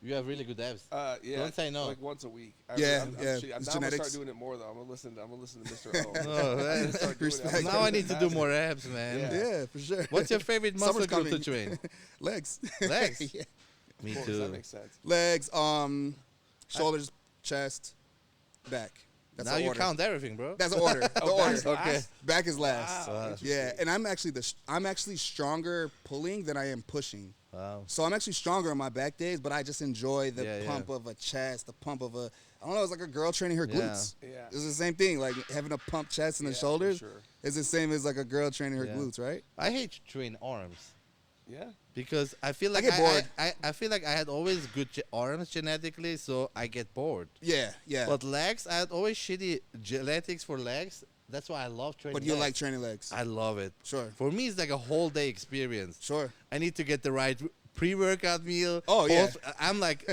You have really good abs. Yeah. Don't say no. Like once a week. Yeah, I'm, yeah, I'm, it's now I'm gonna genetics. start doing it more though. I'm gonna listen to Mr. O. Oh, man. Start doing it. Respect. Now I need to do more abs, man. Yeah. Yeah, for sure. What's your favorite muscle Summer's group to coming. train? Legs. Legs? Yeah. Me Of course, too. that makes sense. Legs, shoulders, chest, back. That's Now the you order. count everything, bro. That's the order. The Oh, order. back's last? Okay. Back is last. Wow, Yeah, interesting. and I'm actually stronger pulling than I am pushing. Wow. So I'm actually stronger on my back days, but I just enjoy the Yeah, pump yeah. of a chest, the pump of a I don't know, it's like a girl training her Yeah. glutes. Yeah. It's the same thing, like having a pump chest and Yeah, the for shoulders. sure. It's the same as like a girl training her Yeah. glutes, right? I hate to train arms Yeah. because I feel like get bored. I feel like I had always good arms genetically, so I get bored. Yeah, yeah. But legs, I had always shitty genetics for legs. That's why I love training. But you legs. like training legs. I love it. Sure. For me, it's like a whole day experience. Sure. I need to get the right pre-workout meal. Oh, yeah. I'm like,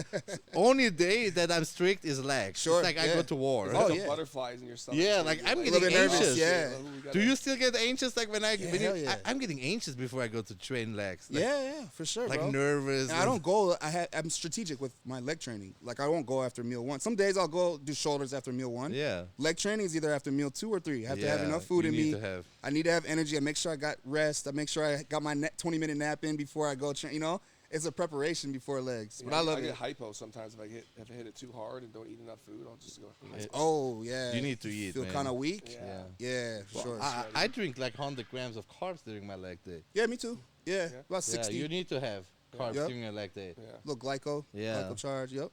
only day that I'm strict is legs. Sure, It's like I yeah. go to war. It's Oh, like the yeah. butterflies in your stomach. Yeah, too. like, You're I'm A getting little bit nervous, anxious. yeah. Do you still get anxious like when I? Yeah, when you, hell yeah. I'm getting anxious before I go to train legs. Like, Yeah, for sure, like bro. nervous. And I don't go. I'm strategic with my leg training. Like I won't go after meal one. Some days I'll go do shoulders after meal one. Yeah. Leg training is either after meal 2 or 3. I have to have Yeah, enough food you in need me. to have- I need to have energy. I make sure I got rest. I make sure I got my 20-minute nap in before I go train. You know, it's a preparation before legs. But I love I it. get hypo sometimes if I hit it too hard and don't eat enough food. I'll just go. Oh yeah. You need to eat, Feel man. kind of weak. Yeah. Yeah, for sure. I drink like 100 grams of carbs during my leg day. Yeah, me too. Yeah, about 60. Yeah, you need to have carbs Yep. during a leg day. Yeah. Little glyco. Yeah. Glyco charge. Yep.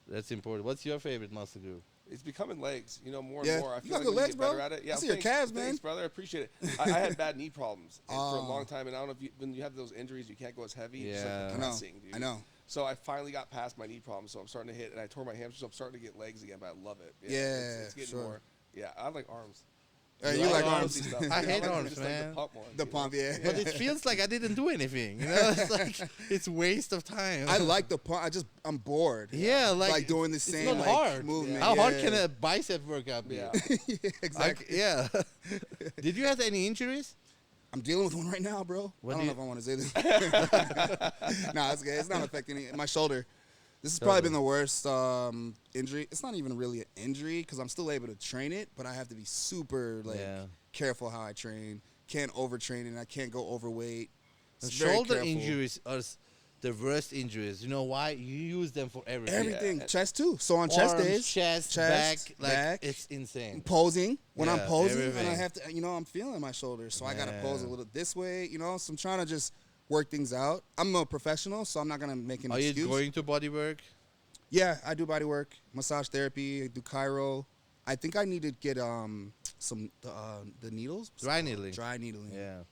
That's important. What's your favorite muscle group? It's becoming legs, you know, more Yeah. and more. I You feel got like good when you legs, get better bro. at it. Yeah, I see your calves, man. Thanks, brother. I appreciate it. I had bad knee problems for a long time, and I don't know if when you have those injuries, you can't go as heavy. It's Yeah. like depressing, dude. I know. So I finally got past my knee problems, so I'm starting to hit, and I tore my hamstring, so I'm starting to get legs again, but I love it. Yeah, it's getting sure. more. Yeah, I like arms. You like I arms. stuff. I hate like arms, just man. Like the pump ones, The you know? pump, yeah. But it feels like I didn't do anything. You know, it's like it's waste of time. I like the pump. I'm bored. Yeah, like doing the it's same not like, hard. movement. How hard Yeah. can a bicep workout be? Yeah. Yeah, exactly. Yeah. Did you have any injuries? I'm dealing with one right now, bro. What I do don't know you- if I want to say this. Nah, it's okay. It's not affecting me. My shoulder. This has probably been the worst injury. It's not even really an injury because I'm still able to train it, but I have to be super Yeah. careful how I train. Can't overtrain it. I can't go overweight. The It's very shoulder careful. injuries are the worst injuries. You know why? You use them for everything. Everything. Yeah. Chest too. So on chest Arms, days, chest, chest, back, back. it's insane. posing when I'm Yeah, posing everything. and I have to, I'm feeling my shoulders, so I gotta Yeah. pose a little this way, so I'm trying to just work things out. I'm a professional, so I'm not gonna make an Are excuse. you going to body work? Yeah, I do body work, massage therapy, I do chiro. I think I need to get some the needles, Dry needling. dry needling. Yeah.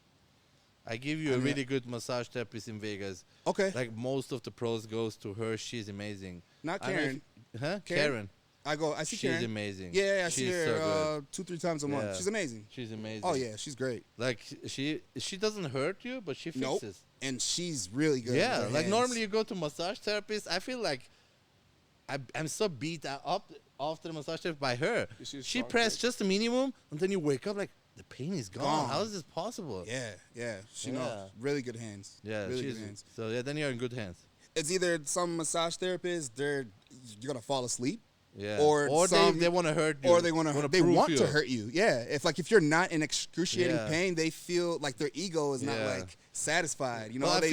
I give you a I mean, really good massage therapist in Vegas. Okay, Like most of the pros goes to her. She's amazing. not I don't know Karen. if- huh? Karen? Karen. I see She's Karen. amazing. Yeah, I see She's her so good. 2-3 times a month. Yeah. She's amazing. She's amazing. Oh yeah, she's great. Like she doesn't hurt you, but she Nope. fixes. And she's really good. Yeah, with her like hands. normally you go to massage therapist. I feel like I'm so beat up after the massage therapist by her. You see a She strong pressed chick. just the minimum, and then you wake up like the pain is gone. Gone. How is this possible? Yeah, she Yeah. knows. Really good hands. Yeah, really she's good hands. so yeah. Then you're in good hands. It's either some massage therapist, you're gonna fall asleep, Yeah. Or some- they want to hurt you. or they want wanna to prove you. hurt you. Yeah, if you're not in excruciating Yeah. pain, they feel like their ego is not Yeah. like satisfied. But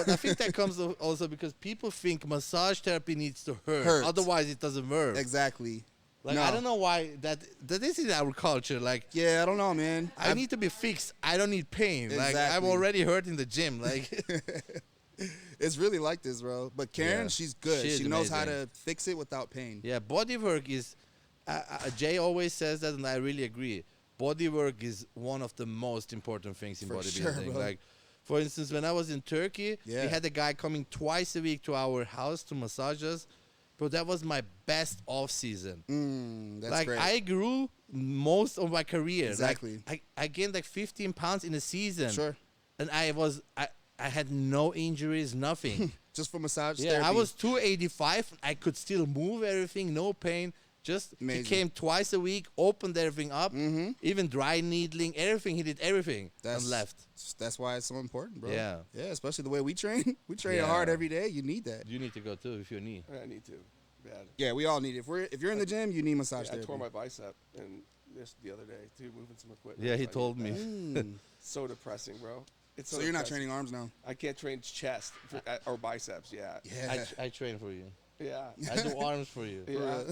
I think that comes also because people think massage therapy needs to hurt. Hurt. Otherwise, it doesn't work. exactly. Like No. I don't know why that is in our culture. Like Yeah, I don't know, man. I need to be fixed. I don't need pain. Like I'm Exactly. already hurt in the gym. Like It's really like this, bro. But Karen, Yeah. she's good. She is She knows how amazing. to fix it without pain. yeah, body work is. Jay always says that, and I really agree. Body work is one of the most important things in For bodybuilding. sure, bro. Like, for instance, when I was in Turkey, Yeah. we had a guy coming twice a week to our house to massage us. But that was my best off season. That's like great. I grew most of my career. Exactly. Like, I gained like 15 pounds in a season. Sure. And I had no injuries, nothing. Just for massage Yeah, therapy. I was 285. I could still move everything, no pain. Just he Amazing. came twice a week, opened everything up, even dry needling, everything. He did everything and left. That's why it's so important, bro. Yeah. Yeah, especially the way we train. We train Yeah. hard every day. You need that. You need to go too if you need. I need to. Bad. Yeah, we all need it. If you're in the gym, you need massage Yeah, I therapy. tore my bicep and this the other day too, moving some equipment. Yeah, he So I told need me. that. So depressing, bro. It's So you're not depressing. training arms now? I can't train chest or biceps. Yeah. Yeah. I train for you. Yeah. I do arms for you. Yeah.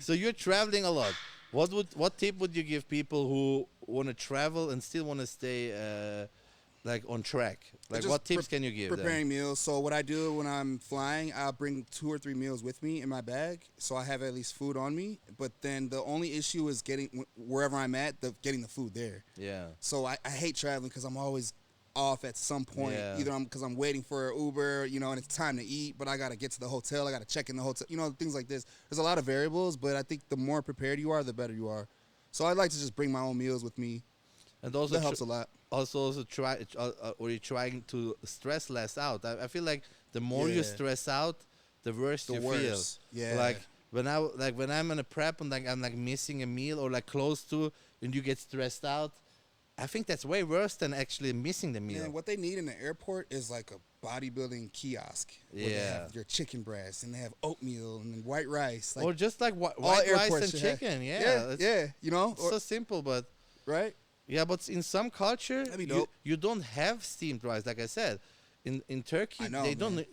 So you're traveling a lot. What tip would you give people who want to travel and still want to stay like on track? Like Just what tips can you give them? Preparing meals. So what I do when I'm flying, I'll bring 2 or 3 meals with me in my bag, so I have at least food on me. But then the only issue is getting wherever I'm at, getting the food there. Yeah. So I hate traveling because I'm always off at some point. Yeah. Either because I'm waiting for an Uber, and it's time to eat, but I got to get to the hotel. I got to check in the hotel. Things like this. There's a lot of variables, but I think the more prepared you are, the better you are. So I like to just bring my own meals with me. And also That helps a lot. Also try or you're trying to stress less out. I feel like the more you Yeah. stress out, the worse The you worse. feel. Yeah. Like when I'm in a prep and I'm missing a meal or like close to, and you get stressed out, I think that's way worse than actually missing the meal. Man, what they need in the airport is like a bodybuilding kiosk. Where they Yeah. have your chicken breast and they have oatmeal and then white rice. Like or just like white all rice airports and should have- chicken. Yeah. Yeah. It's, Yeah. it's so simple, but right? yeah, but in some culture, That'd be dope. you don't have steamed rice. Like I said, in Turkey, I know, they don't. man.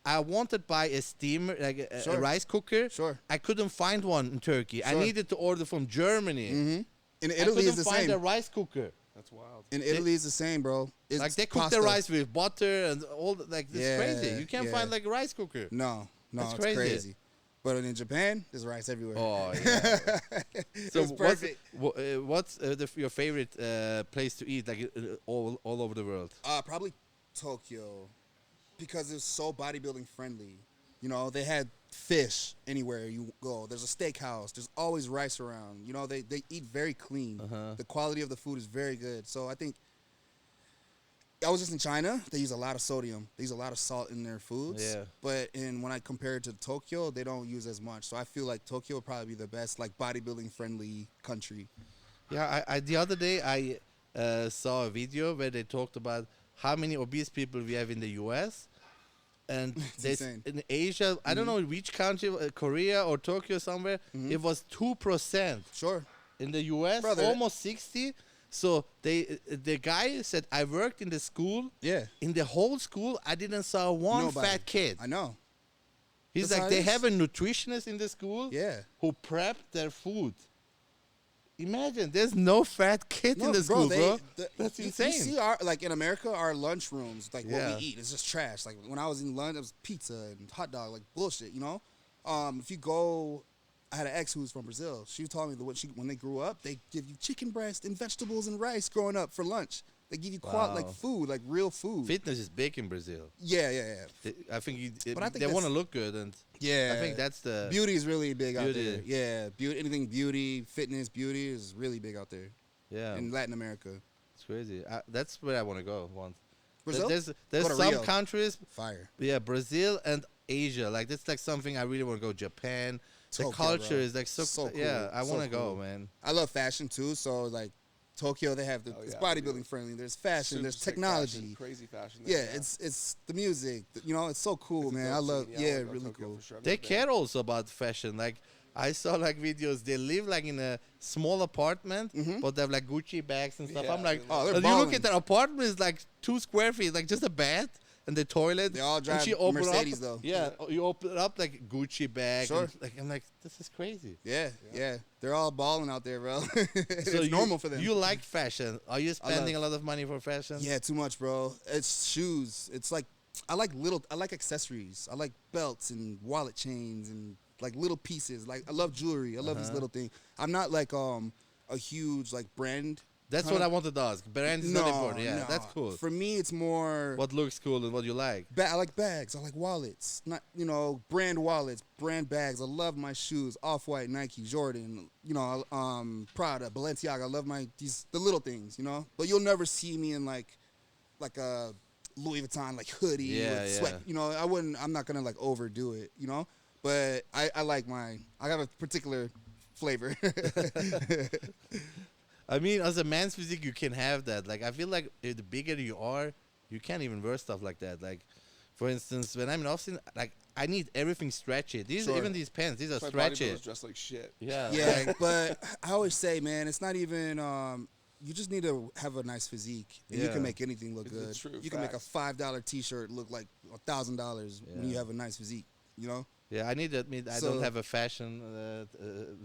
I wanted to buy a steamer, like a Sure. rice cooker. Sure. I couldn't find one in Turkey. I Sure. needed to order from Germany. Mm-hmm. In I Italy, couldn't is the find same. a rice cooker. That's wild. In Italy, is the same, bro. It's Like they cook pasta. the rice with butter and all. Like it's Yeah, crazy. You can't yeah. find like a rice cooker. No, That's it's crazy. crazy. But in Japan, there's rice everywhere. Oh yeah. So It's perfect. what's your favorite place to eat, like all over the world? Probably Tokyo, because it's so bodybuilding friendly. You know, they had fish anywhere you go. There's a steakhouse. There's always rice around. You know, they eat very clean. The quality of the food is very good. So I think I was just in China. They use a lot of sodium. They use a lot of salt in their foods. Yeah. But when I compare it to Tokyo, they don't use as much. So I feel like Tokyo would probably be the best, like, bodybuilding friendly country. Yeah, I the other day I saw a video where they talked about how many obese people we have in the U.S. and insane. in Asia. I don't know which country, Korea or Tokyo somewhere. It was 2%. Sure. In the U.S., Brother, almost 60. So the guy said, I worked in the school. Yeah. In the whole school, I didn't saw one Nobody. fat kid. I know. He's That's like, how they it have is. a nutritionist in the school Yeah. who prepped their food. Imagine, there's no fat kid in the school, bro. That's insane. You see, like in America, our lunch rooms, like Yeah. what we eat, is just trash. Like when I was in lunch, it was pizza and hot dog, like bullshit, you know? If you go, I had an ex who was from Brazil. She told me that when they grew up, they give you chicken breast and vegetables and rice growing up for lunch. They give you like Wow. food, like real food. Fitness is big in Brazil. Yeah. I think But I think they want to that's- look good, and Yeah. I think that's the Beauty is really big out Beauty. there. Yeah, anything beauty, fitness, beauty is really big out there yeah. in Latin America. It's crazy. That's where I want to go once. Brazil? There's Go to some Rio. countries, Fire. yeah, Brazil and Asia. Like that's like something I really want to go. Japan. The Tokyo, culture bro. is like so, So cool. yeah. I So want to go, cool. man. I love fashion too, so like Tokyo, they have Oh, it's yeah, bodybuilding dude. friendly. There's fashion, Super there's sick technology. fashion, crazy fashion. Yeah, there, it's the music. You know, it's so cool, It's a man. dope I love. scene. Yeah, I wanna go really Tokyo cool. for sure. I've They never been. care also about fashion. Like I saw like videos. They live like in a small apartment, but they have like Gucci bags and stuff. Yeah, I'm like, they love Oh, they're and you look balling. at their apartment, it's like 2 square feet, like just a bed and the toilet. They all and drive she open Mercedes, up, though. Yeah, you open it up like Gucci bag. Sure. And, like I'm like, this is crazy. Yeah. They're all balling out there, bro. it's So normal for them. You like fashion? Are you spending a lot of money for fashion? Yeah, too much, bro. It's shoes. It's like I like accessories. I like belts and wallet chains and like little pieces. Like I love jewelry. I love these little things. I'm not like a huge like brand. That's kinda- what I wanted to ask. Brand is not important. Yeah, no. that's cool. For me, it's more. What looks cool and what you like. I like bags. I like wallets. Not brand wallets, brand bags. I love my shoes. Off-White, Nike, Jordan. Prada, Balenciaga. I love the little things. But you'll never see me in like a Louis Vuitton like hoodie Yeah, with sweat. yeah. I'm not gonna like overdo it. But I like I have a particular flavor. I mean, as a man's physique, you can have that. Like, I feel like the bigger you are, you can't even wear stuff like that. Like, for instance, when I'm in Austin, like, I need everything stretchy. Sure. Even these pants, these are That's why stretchy. bodybuilders dress like shit. Yeah. Yeah, like, but I always say, man, it's not even. You just need to have a nice physique, and you Yeah. can make anything look It's good. the truth, You can make a facts. $5 T-shirt look like $1,000 when you Yeah. have a nice physique. yeah, I need to admit, I So- don't have a fashion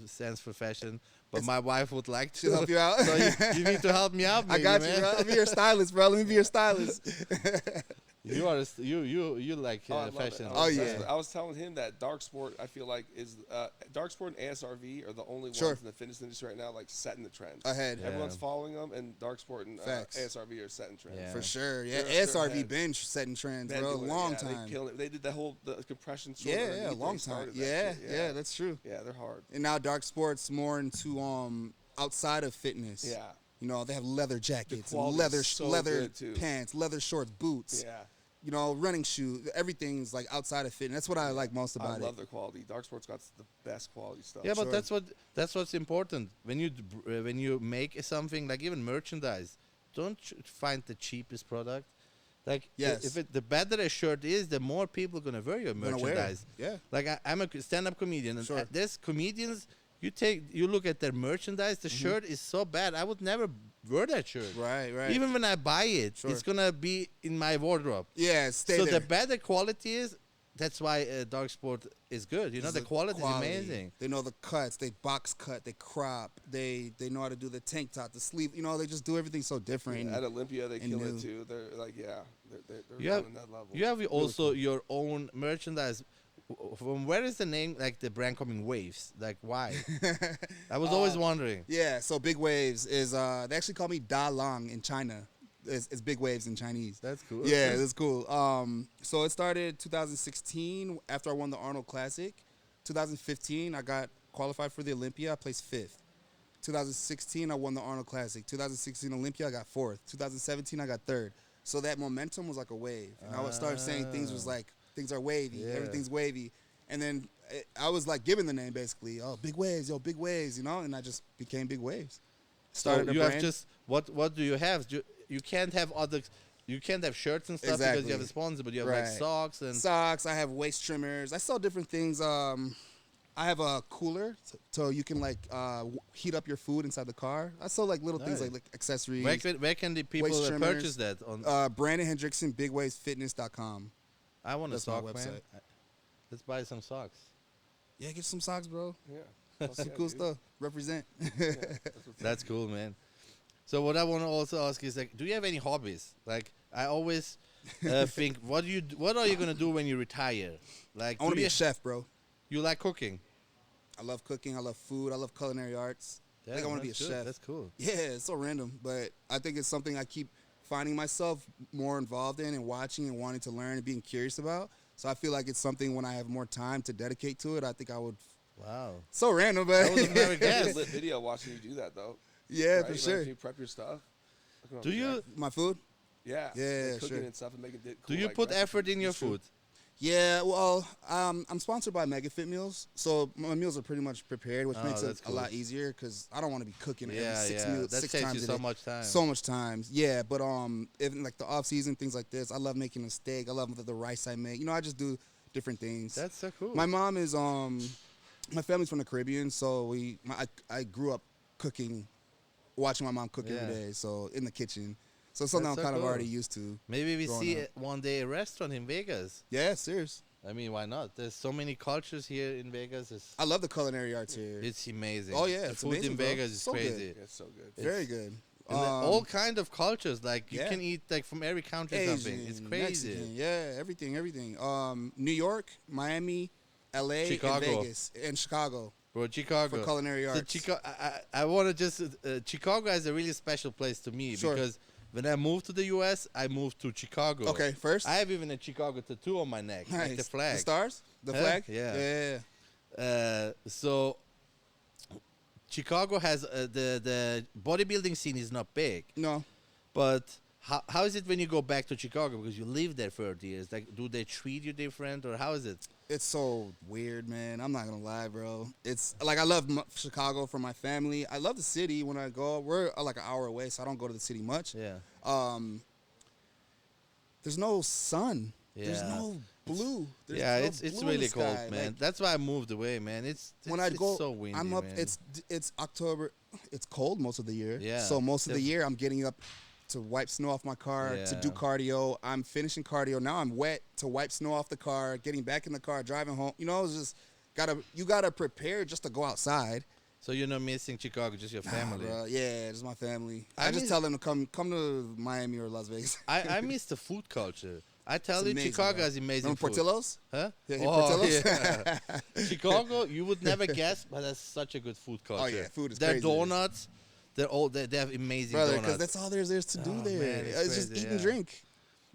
sense for fashion, but my wife would like to. She'll help you out. So you need to help me out. I Maybe, got you, man. bro. Let me be your stylist, bro. Let me be your stylist. You are you like Oh, I love it. fashion. Oh, That's yeah. what- I was telling him that dark sport, I feel like, is dark sport and ASRV are the only Sure. ones in the fitness industry right now, like setting the trend. Ahead. Yeah. Everyone's following them, and dark sport and Facts. ASRV are setting trends. Yeah. For sure. Yeah, They're ASRV ahead. been setting trends, Been bro. doing it, Long yeah, time. They killing it. They did the compression short. Yeah, underneath, long they started time. that Yeah, shit, yeah, that's true. yeah, they're hard. And now dark sports more into outside of fitness. Yeah, They have leather jackets, and quality leather is so leather good, too. pants, leather shorts, boots. yeah. Running shoes. Everything's like outside of fitness. That's what I like most I about love it. their quality. Dark sports got the best quality stuff. Yeah, but Sure. that's what's important when you make something like even merchandise. Don't find the cheapest product. Like Yes. if the better a shirt is, the more people are gonna wear your Gonna wear it. merchandise. Yeah. Like I'm a stand-up comedian, and Sure. there's comedians. You look at their merchandise. The shirt is so bad. I would never wear that shirt. Right. Even when I buy it, Sure. it's gonna be in my wardrobe. Yeah. Stay So there. the better quality is. That's why dark sport is good. It's The quality is amazing. They know the cuts. They box cut. They crop. They know how to do the tank top, the sleeve. They just do everything so different. At Olympia, they and kill new. it too. They're like, yeah, they're You have, on that level. you have also your own merchandise. from where is the name, like the brand coming, Waves? Like why? I was always wondering. Yeah, so Big Waves is they actually call me Da Long in China. It's Big Waves in Chinese. That's cool. Yeah, that's cool. So it started 2016 after I won the Arnold Classic. 2015 I got qualified for the Olympia. I placed 5th. 2016 I won the Arnold Classic. 2016 Olympia I got 4th. 2017 I got 3rd. So that momentum was like a wave. And I would start saying things was like things are wavy. Yeah. Everything's wavy. And then I was like given the name basically. Oh, Big Waves, yo, Big Waves, you know. And I just became Big Waves. So Started a you brand. have just what do you have? You can't have other. You can't have shirts and stuff because Exactly. you have a sponsor, but you have like Right. socks and Socks. I have waist trimmers. I sell different things. I have a cooler so you can like heat up your food inside the car. I sell like little things Nice. like accessories. where can the people waist trimmers. purchase that on? Brandon Hendrickson, BigWavesFitness.com. I want a that's my sock, man. website. Let's buy some socks. Yeah, get some socks, bro. Yeah. Some cool stuff. Represent. That's cool, man. So what I want to also ask is like, do you have any hobbies? Like I always think, what are you gonna do when you retire? Like, I want to do be you, a chef, bro. you like cooking? I love cooking. I love food. I love culinary arts. I think I want to be a that's good. chef. That's cool. Yeah, it's so random, but I think it's something I keep finding myself more involved in and watching and wanting to learn and being curious about. So I feel like it's something when I have more time to dedicate to it, I think I would. Wow. So random, but That was a very That's guess. a lit video watching you do that though. yeah, right? for Like, sure. if you prep your stuff. Looking over Do you Jack. My food? Yeah. Yeah, like cooking sure. and stuff and making it Do cool, you like, put recipes. effort in your It's true. food? Yeah, well, I'm sponsored by MegaFit Meals, so my meals are pretty much prepared, which Oh, makes it that's a cool. lot easier because I don't want to be cooking every Yeah, six yeah. meals, That 6 saves times you a so day. much time. So much time, yeah. But even like the off season things like this, I love making a steak. I love the rice I make. You know, I just do different things. That's so cool. My mom is my family's from the Caribbean, so I grew up cooking, watching my mom cook Yeah. every day. So in the kitchen, so it's something That's I'm so kind of cool. already used to. Maybe we growing see up. one day a restaurant in Vegas. Yeah, serious. I mean, why not? There's so many cultures here in Vegas. I love the culinary arts here. It's amazing. Oh, yeah, the it's food amazing, in bro. Vegas is So good. crazy. Yeah, it's so good. Very good. And all kind of cultures. Like you yeah. can eat like from every country. Asian, Something. It's crazy. Mexican, yeah, everything. New York, Miami, LA, Chicago. and Vegas, and Chicago Bro, Chicago. for culinary So arts. I want to just Chicago is a really special place to me Sure. because when I moved to the U.S., I moved to Chicago. Okay, first. I have even a Chicago tattoo on my neck, Nice. like the flag. The stars? The Huh? flag? Yeah. Yeah. So Chicago has the bodybuilding scene is not big, No. but how is it when you go back to Chicago because you lived there for 30 years? Like, do they treat you different or how is it? It's so weird, man. I'm not gonna lie, bro. It's like I love Chicago for my family. I love the city. When I go, we're like an hour away, so I don't go to the city much. Yeah. There's no sun. There's Yeah. no blue. There's Yeah, no it's blue in really the cold, sky. man. Like, That's why I moved away, man. It's when I go, so windy, I'm up. man. It's October. It's cold most of the year. Yeah. So most of the Def- year, I'm getting up to wipe snow off my car, to do Yeah. cardio. I'm finishing cardio. Now I'm wet to wipe snow off the car, getting back in the car, driving home. You know, it's just you gotta prepare just to go outside. So you're not missing Chicago, just your family. Nah, bro. Yeah, just my family. I I just miss- tell them to come to Miami or Las Vegas. I miss the food culture. I tell It's you, amazing, Chicago bro. has amazing Remember food. Portillo's? Huh? Yeah, Oh, Portillo's? yeah. Chicago, you would never guess, but that's such a good food culture. Oh, yeah, food is Their crazy. donuts, they have amazing Brother, because donuts. that's all there's to do Oh, there. man, it's It's just crazy, eat and yeah. drink.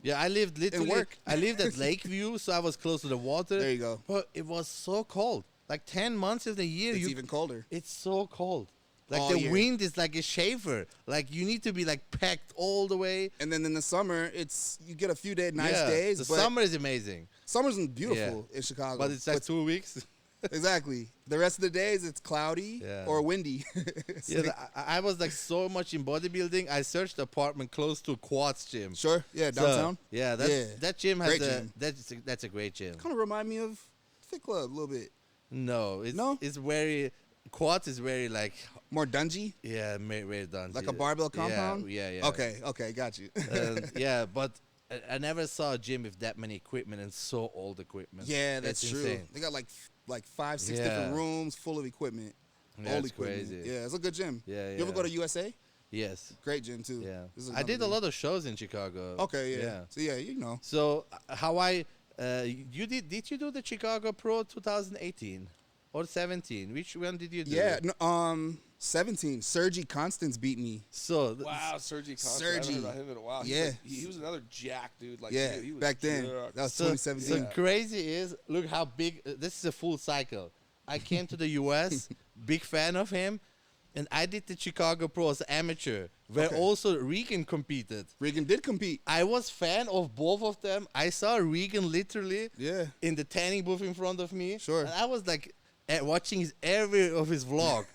Yeah, I lived literally. work. I lived at Lakeview, so I was close to the water. There you go. But it was so cold. Like 10 months of the year, It's even colder. it's so cold. Like All the year. wind is like a shaver. Like you need to be like packed all the way. And then in the summer, you get a few nice Yeah, days. The but summer is amazing, summer's beautiful in Chicago. but it's like 2 weeks. exactly. The rest of the days, it's cloudy Yeah. or windy. It's Yeah, like- I was like so much in bodybuilding. I searched an apartment close to Quartz Gym. sure. Yeah, So, downtown. yeah, that gym has Great gym. that's a great gym. Kind of remind me of Fit Club a little bit. No, No? it's very Quartz is very like More dungy, very done. like a barbell compound. Yeah. Okay, got you. Yeah, but I never saw a gym with that many equipment and so old equipment. Yeah, that's It's true. insane. They got like 5-6 Yeah. different rooms full of equipment. Yeah, Old it's equipment. crazy. Yeah, it's a good gym. Yeah, You ever yeah. go to USA? Yes. Great gym too. Yeah. This is I did another a gym. lot of shows in Chicago. Okay, yeah. So yeah, you know. So how I Did you do the Chicago Pro 2018 or 17? Which one did you do? Yeah, no, 17. Sergi Constance beat me. So Wow, Sergi Constance. I Sergi. haven't heard about him in a while. Yeah. He was another jack, dude. Like, Yeah, he was back then. jacked. That was So 2017. crazy is, look how big. This is a full cycle. I came to the U.S. big fan of him, and I did the Chicago Pro as amateur, where Okay. also Regan competed. Regan did compete. I was fan of both of them. I saw Regan literally Yeah. in the tanning booth in front of me. Sure. And I was like watching every of his vlog.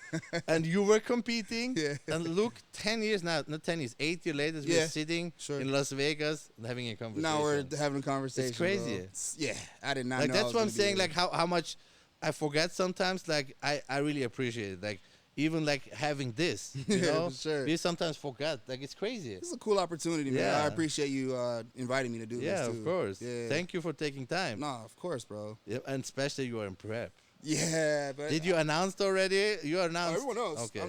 And you were competing. Yeah. And look, 10 years now, not 10 years, 8 years later, Yeah, we're sitting sure. in Las Vegas and having a conversation. Now we're having a conversation. It's crazy. bro. Yeah, I did not like know. that's what I'm saying. Like how much I forget sometimes. Like I really appreciate it. Like even like having this, you Yeah, know, for sure. we sometimes forget. Like it's crazy. This is a cool opportunity, man. Yeah. I appreciate you inviting me to do this Yeah, too. of course. Yeah. Thank you for taking time. No, of course, bro. Yeah, and especially you are in prep. Yeah, but Did you announce already? You announced. everyone knows. Okay.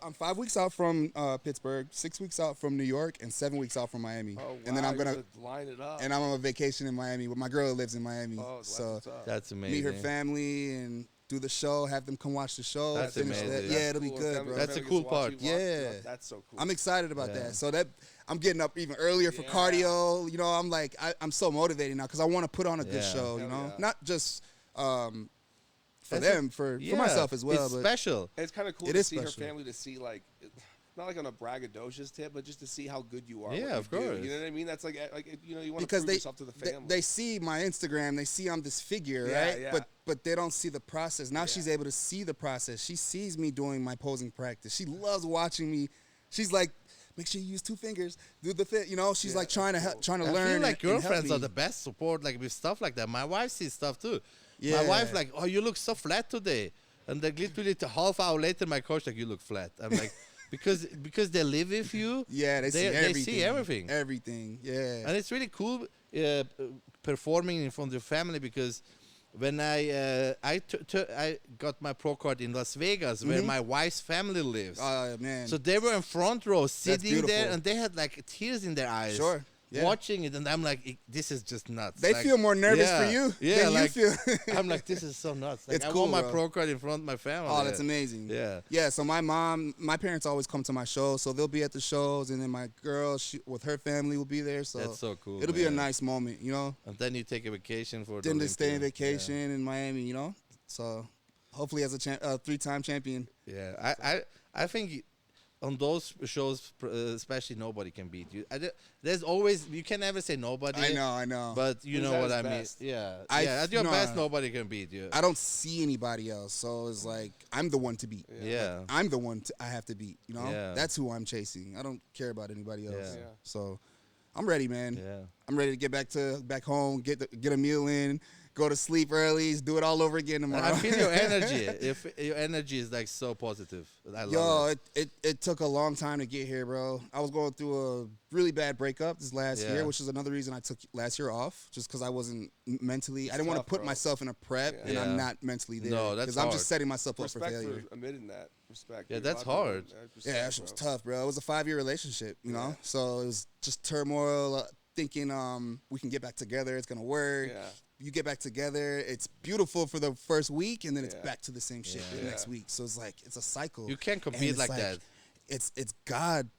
I'm 5 weeks out from Pittsburgh, 6 weeks out from New York, and 7 weeks out from Miami. Oh, wow. And then I'm you're gonna line it up. and I'm on a vacation in Miami. But my girl lives in Miami, Oh, that's so what's up. That's amazing. meet her family and do the show. Have them come watch the show. That's finish amazing. that. Yeah, it'll be cool. good, Family- bro. That's a family cool gets to watch part. you watch. Yeah. That's so cool. I'm excited about Yeah. that. So that I'm getting up even earlier for Yeah. cardio. You know, I'm like I'm so motivated now because I want to put on a good Yeah. show. You Hell know, yeah. not just for That's them, for Yeah, myself as well. It's But special. And it's kind of cool It to is see her special. family, to see like, not like on a braggadocious tip, but just to see how good you are. Yeah, what you of do. course. You know what I mean? That's like you know, you want to because prove they, yourself to the family. they see my Instagram, they see I'm this figure, Yeah, right? yeah. But they don't see the process. Now Yeah. she's able to see the process. She sees me doing my posing practice. She loves watching me. She's like, make sure you use 2 fingers, do the fit. You know, she's Yeah, like trying to that's help, trying to I learn. feel like and help girlfriends are me. the best support, like with stuff like that. My wife sees stuff too. Yeah. My wife like, oh, you look so flat today, and like literally a half hour later, my coach like, you look flat. I'm like, because they live with you. Yeah, they see they everything. see everything. Everything. Yeah. And it's really cool performing in front of your family, because when I got my pro card in Las Vegas, where my wife's family lives. Oh man. So they were in front row, sitting there, beautiful. and they had like tears in their eyes. Sure. Yeah. Watching it, and I'm like, this is just nuts. They Like, feel more nervous yeah, for you Yeah, than like, you feel. I'm like, this is so nuts. Like, It's I cool, want my bro. pro card in front of my family. Oh, that's amazing. Yeah. Yeah, so my parents always come to my shows, so they'll be at the shows, and then my girl with her family will be there. So That's so cool. it'll be a man. nice moment, you know. And then you take a vacation for Then the to stay in Olympia. vacation in Miami, you know. So hopefully as a 3-time champion. Yeah, I think on those shows, especially, nobody can beat you. There's always, you can never say nobody. I know. But you Who's know at what his I mean. best? Yeah, I- yeah. At your no, best, nobody can beat you. I don't see anybody else, so it's like I'm the one to beat. Yeah. I'm the one I have to beat, you know. Yeah. That's who I'm chasing. I don't care about anybody else. Yeah. Yeah. So I'm ready, man. Yeah. I'm ready to get back home, get a meal in, go to sleep early, do it all over again And tomorrow. I feel your energy. If your energy is like so positive, I love Yo, it. it took a long time to get here, bro. I was going through a really bad breakup this last Yeah. year, which is another reason I took last year off, just because I wasn't mentally. I didn't want to tough, put bro. myself in a prep, Yeah. and I'm Yeah. not mentally there. No, that's I'm hard. just setting myself up Respect for failure. for admitting that. Respect. Yeah, dude. that's A lot of hard. people don't- Yeah, that shit was bro. tough, bro. It was a 5-year relationship, you know. Yeah. So it was just turmoil, thinking we can get back together. It's gonna work. Yeah. You get back together. It's beautiful for the first week, and then it's Yeah. back to the same shit Yeah. the next Yeah. week. So it's like it's a cycle. You can't And compete it's like that. It's God.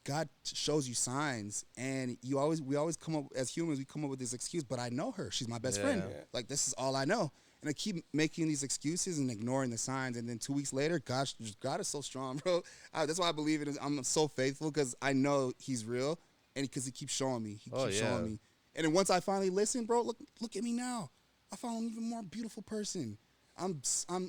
God shows you signs, and we always come up as humans. We come up with this excuse, but I know her. She's my best friend. Yeah. Like this is all I know, and I keep making these excuses and ignoring the signs. And then 2 weeks later, God is so strong, bro. That's why I believe in it. I'm so faithful because I know He's real, and because He keeps showing me. He Oh, keeps yeah. showing me. And then once I finally listen, bro, look at me now. I found an even more beautiful person. I'm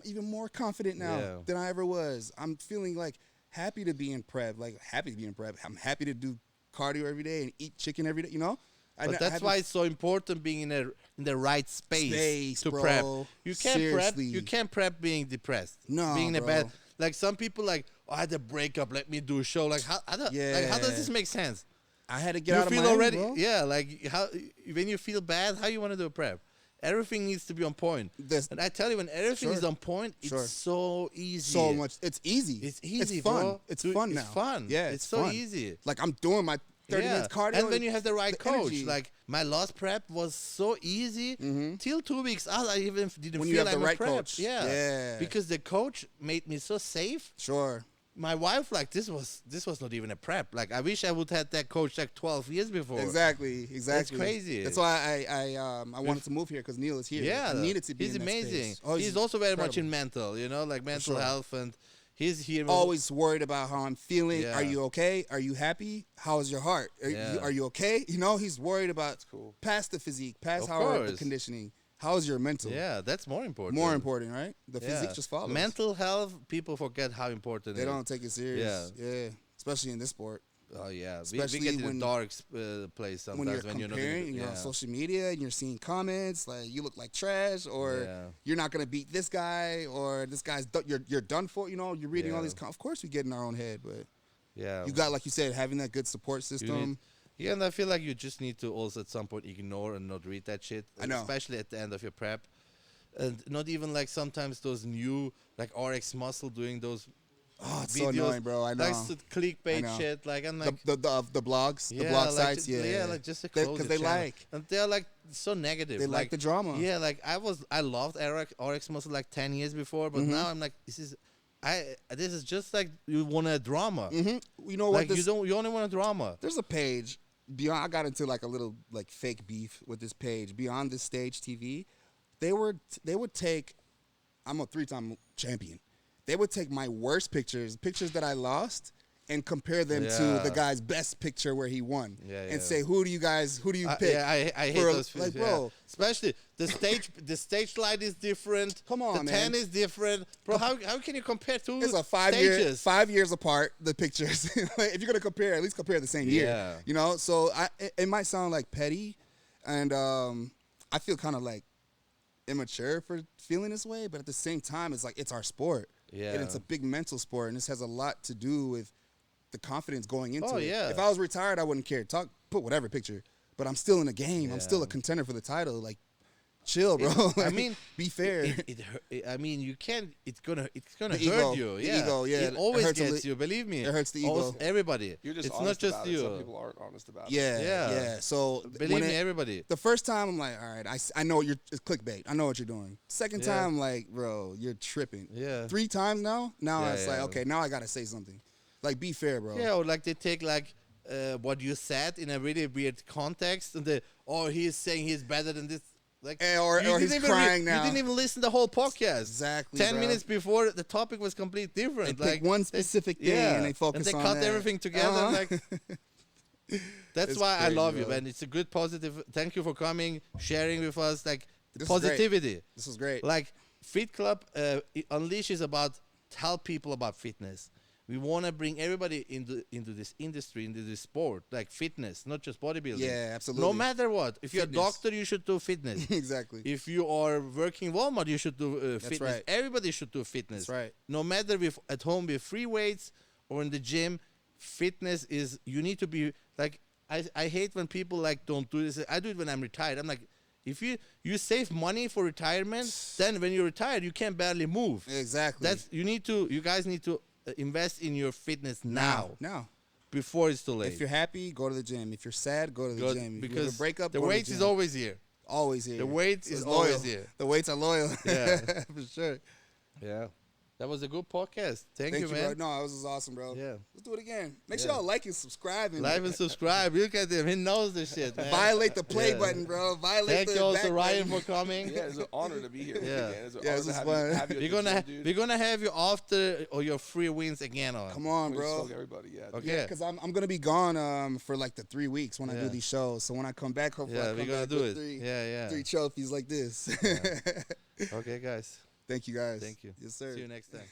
even more confident now Yeah. than I ever was. I'm feeling like happy to be in prep. Like happy to be in prep. I'm happy to do cardio every day and eat chicken every day. You know. But that's why it's so important being in the right space to bro. prep. You can't prep. Seriously. You can't prep being depressed. No, being in a bro. bad. Like some people, like, oh, I had a breakup. Let me do a show. Like how does Yeah. this make sense? I had to get You out of feel Miami, already, bro. yeah. Like how when you feel bad, how you want to do a prep? Everything needs to be on point. And I tell you, when everything is Sure. on point, it's Sure. so easy. So much. It's easy. It's easy, It's fun. bro. It's Dude, fun now. It's fun. Yeah, it's so fun. easy. Like I'm doing 30 Yeah. minutes cardio. And when you have the right the coach, energy. like my last prep was so easy till 2 weeks out. I even didn't When feel you have like the a right prep. coach. Yeah. Yeah. Because the coach made me so safe. Sure. My wife, like, this was not even a prep. Like, I wish I would have had that coach like 12 years before. Exactly. That's crazy. That's why I wanted to move here because Neil is here. Yeah, I needed to be. he's in that amazing. space. Oh, he's also very much incredible. in mental, like mental sure. health, and he's here. Always worried about how I'm feeling. Yeah. Are you okay? Are you happy? How is your heart? Are you okay? He's worried about cool. past the physique, past Of how the course. conditioning. How is your mental? Yeah, that's more important. More important, right? The Yeah. physique just follows. Mental health, people forget how important They it is. don't take it serious. Yeah. Especially in this sport. Oh yeah, Especially we get in when- a dark place sometimes When you're when you're not comparing, gonna, you're yeah. on social media and you're seeing comments like you look like trash, or Yeah. you're not gonna beat this guy, or this guy's you're done for. You're reading all Yeah. these. Of course, we get in our own head, but Yeah. you got, like you said, having that good support You system. yeah, and I feel like you just need to also at some point ignore and not read that shit. I know. Especially at the end of your prep. And not even like sometimes those new, like RX Muscle doing those Oh, it's videos. so annoying, bro. I know. Like clickbait I know. shit. Like, I'm like, the blogs, the blog like, sites, yeah, like just to They- close 'cause the they channel. like- and they're like so negative. They like the drama. Yeah, like I loved RX Muscle like 10 years before, but now I'm like, this is just like you want a drama. You know Like what? you only want a drama. There's a page beyond. I got into like a little like fake beef with this page, Beyond This Stage TV. They would take. I'm a 3-time champion. They would take my worst pictures that I lost, and compare them to Yeah. the guy's best picture where he won, Yeah, yeah. and say, who do you pick? Yeah, I hate for those like, yeah. bro. Especially the stage light is different. Come on, the man. 10 is different, bro. How can you compare two It's a stages? 5 years apart. The pictures. Like, if you're gonna compare, at least compare the same year. Yeah. So it might sound like petty, and I feel kind of like immature for feeling this way, but at the same time, it's like it's our sport. Yeah. And it's a big mental sport, and this has a lot to do with the confidence going into it. Yeah. If I was retired, I wouldn't care. Put whatever picture, but I'm still in the game. I'm still a Yeah. contender for the title. Like, chill, bro. I Like, mean, be fair. I mean, you can't. It's gonna The hurt ego. you. The Yeah. ego, yeah. It It always hurts a gets li- you. Believe me. it hurts the ego. Everybody. You're just it's honest not just about you. it. Some people aren't honest about it. Yeah, Yeah. yeah. So Believe when me, everybody. the first time I'm like, all right, I know it's clickbait. I know what you're doing. Second Yeah. time, I'm like, bro, you're tripping. Yeah. 3 times now. Now Yeah, it's like, yeah. okay, now I gotta say something. Like, be fair, bro. Yeah, or like they take like what you said in a really weird context, and he's saying he's better than this. Like, Or you he's didn't even crying now. You didn't even listen the whole podcast. Exactly, 10 bro. minutes before, the topic was completely different. They like pick one specific thing and they focus and they on cut that. everything together. Uh-huh. Like, that's It's why I crazy, love you, bro. man. It's a good positive. Thank you for coming, sharing with us, like the This is great. positivity. This was great. Like Fit Club it unleashes about tell people about fitness. We want to bring everybody into this industry, into this sport, like fitness, not just bodybuilding. Yeah, absolutely. No matter what. If you're a Fitness. doctor, you should do fitness. Exactly. If you are working Walmart, you should do fitness. right. Everybody should do fitness. That's right. No matter if at home with free weights or in the gym, fitness is, you need to be, like, I hate when people like don't do this. I do it when I'm retired. I'm like, if you save money for retirement, then when you're retired, you can barely move. Exactly. You guys need to invest in your fitness now, Now. before it's too late. If you're happy, go to the gym. If you're sad, go to the gym. If you have because a breakup, the go to weight the is gym. always here. Always here. The weight So is it's always loyal. here. The weights are loyal. Yeah. For sure. Yeah. That was a good podcast. Thank you, bro. man. No, this was awesome, bro. Yeah. Let's do it again. Make Yeah. sure y'all like and subscribe. And Like and subscribe. Look at him. He knows this shit, man. violate the play Yeah. button, bro. Violate Thank the you also, back Ryan, button. for coming. Yeah, it's an honor to be here. Yeah. Man. It's an Yeah, honor this to is have fun. you at We're the gonna gym, dude. we're gonna have you after or your free wins again on. Come on, We bro. smoke everybody, yeah. Okay. Yeah, because I'm gonna be gone for like the 3 weeks when I Yeah. do these shows. So when I come back, hopefully I Yeah, come we're gonna back do with it. Yeah. 3 trophies like this. Okay, guys. Thank you guys. Thank you. Yes, sir. See you next time.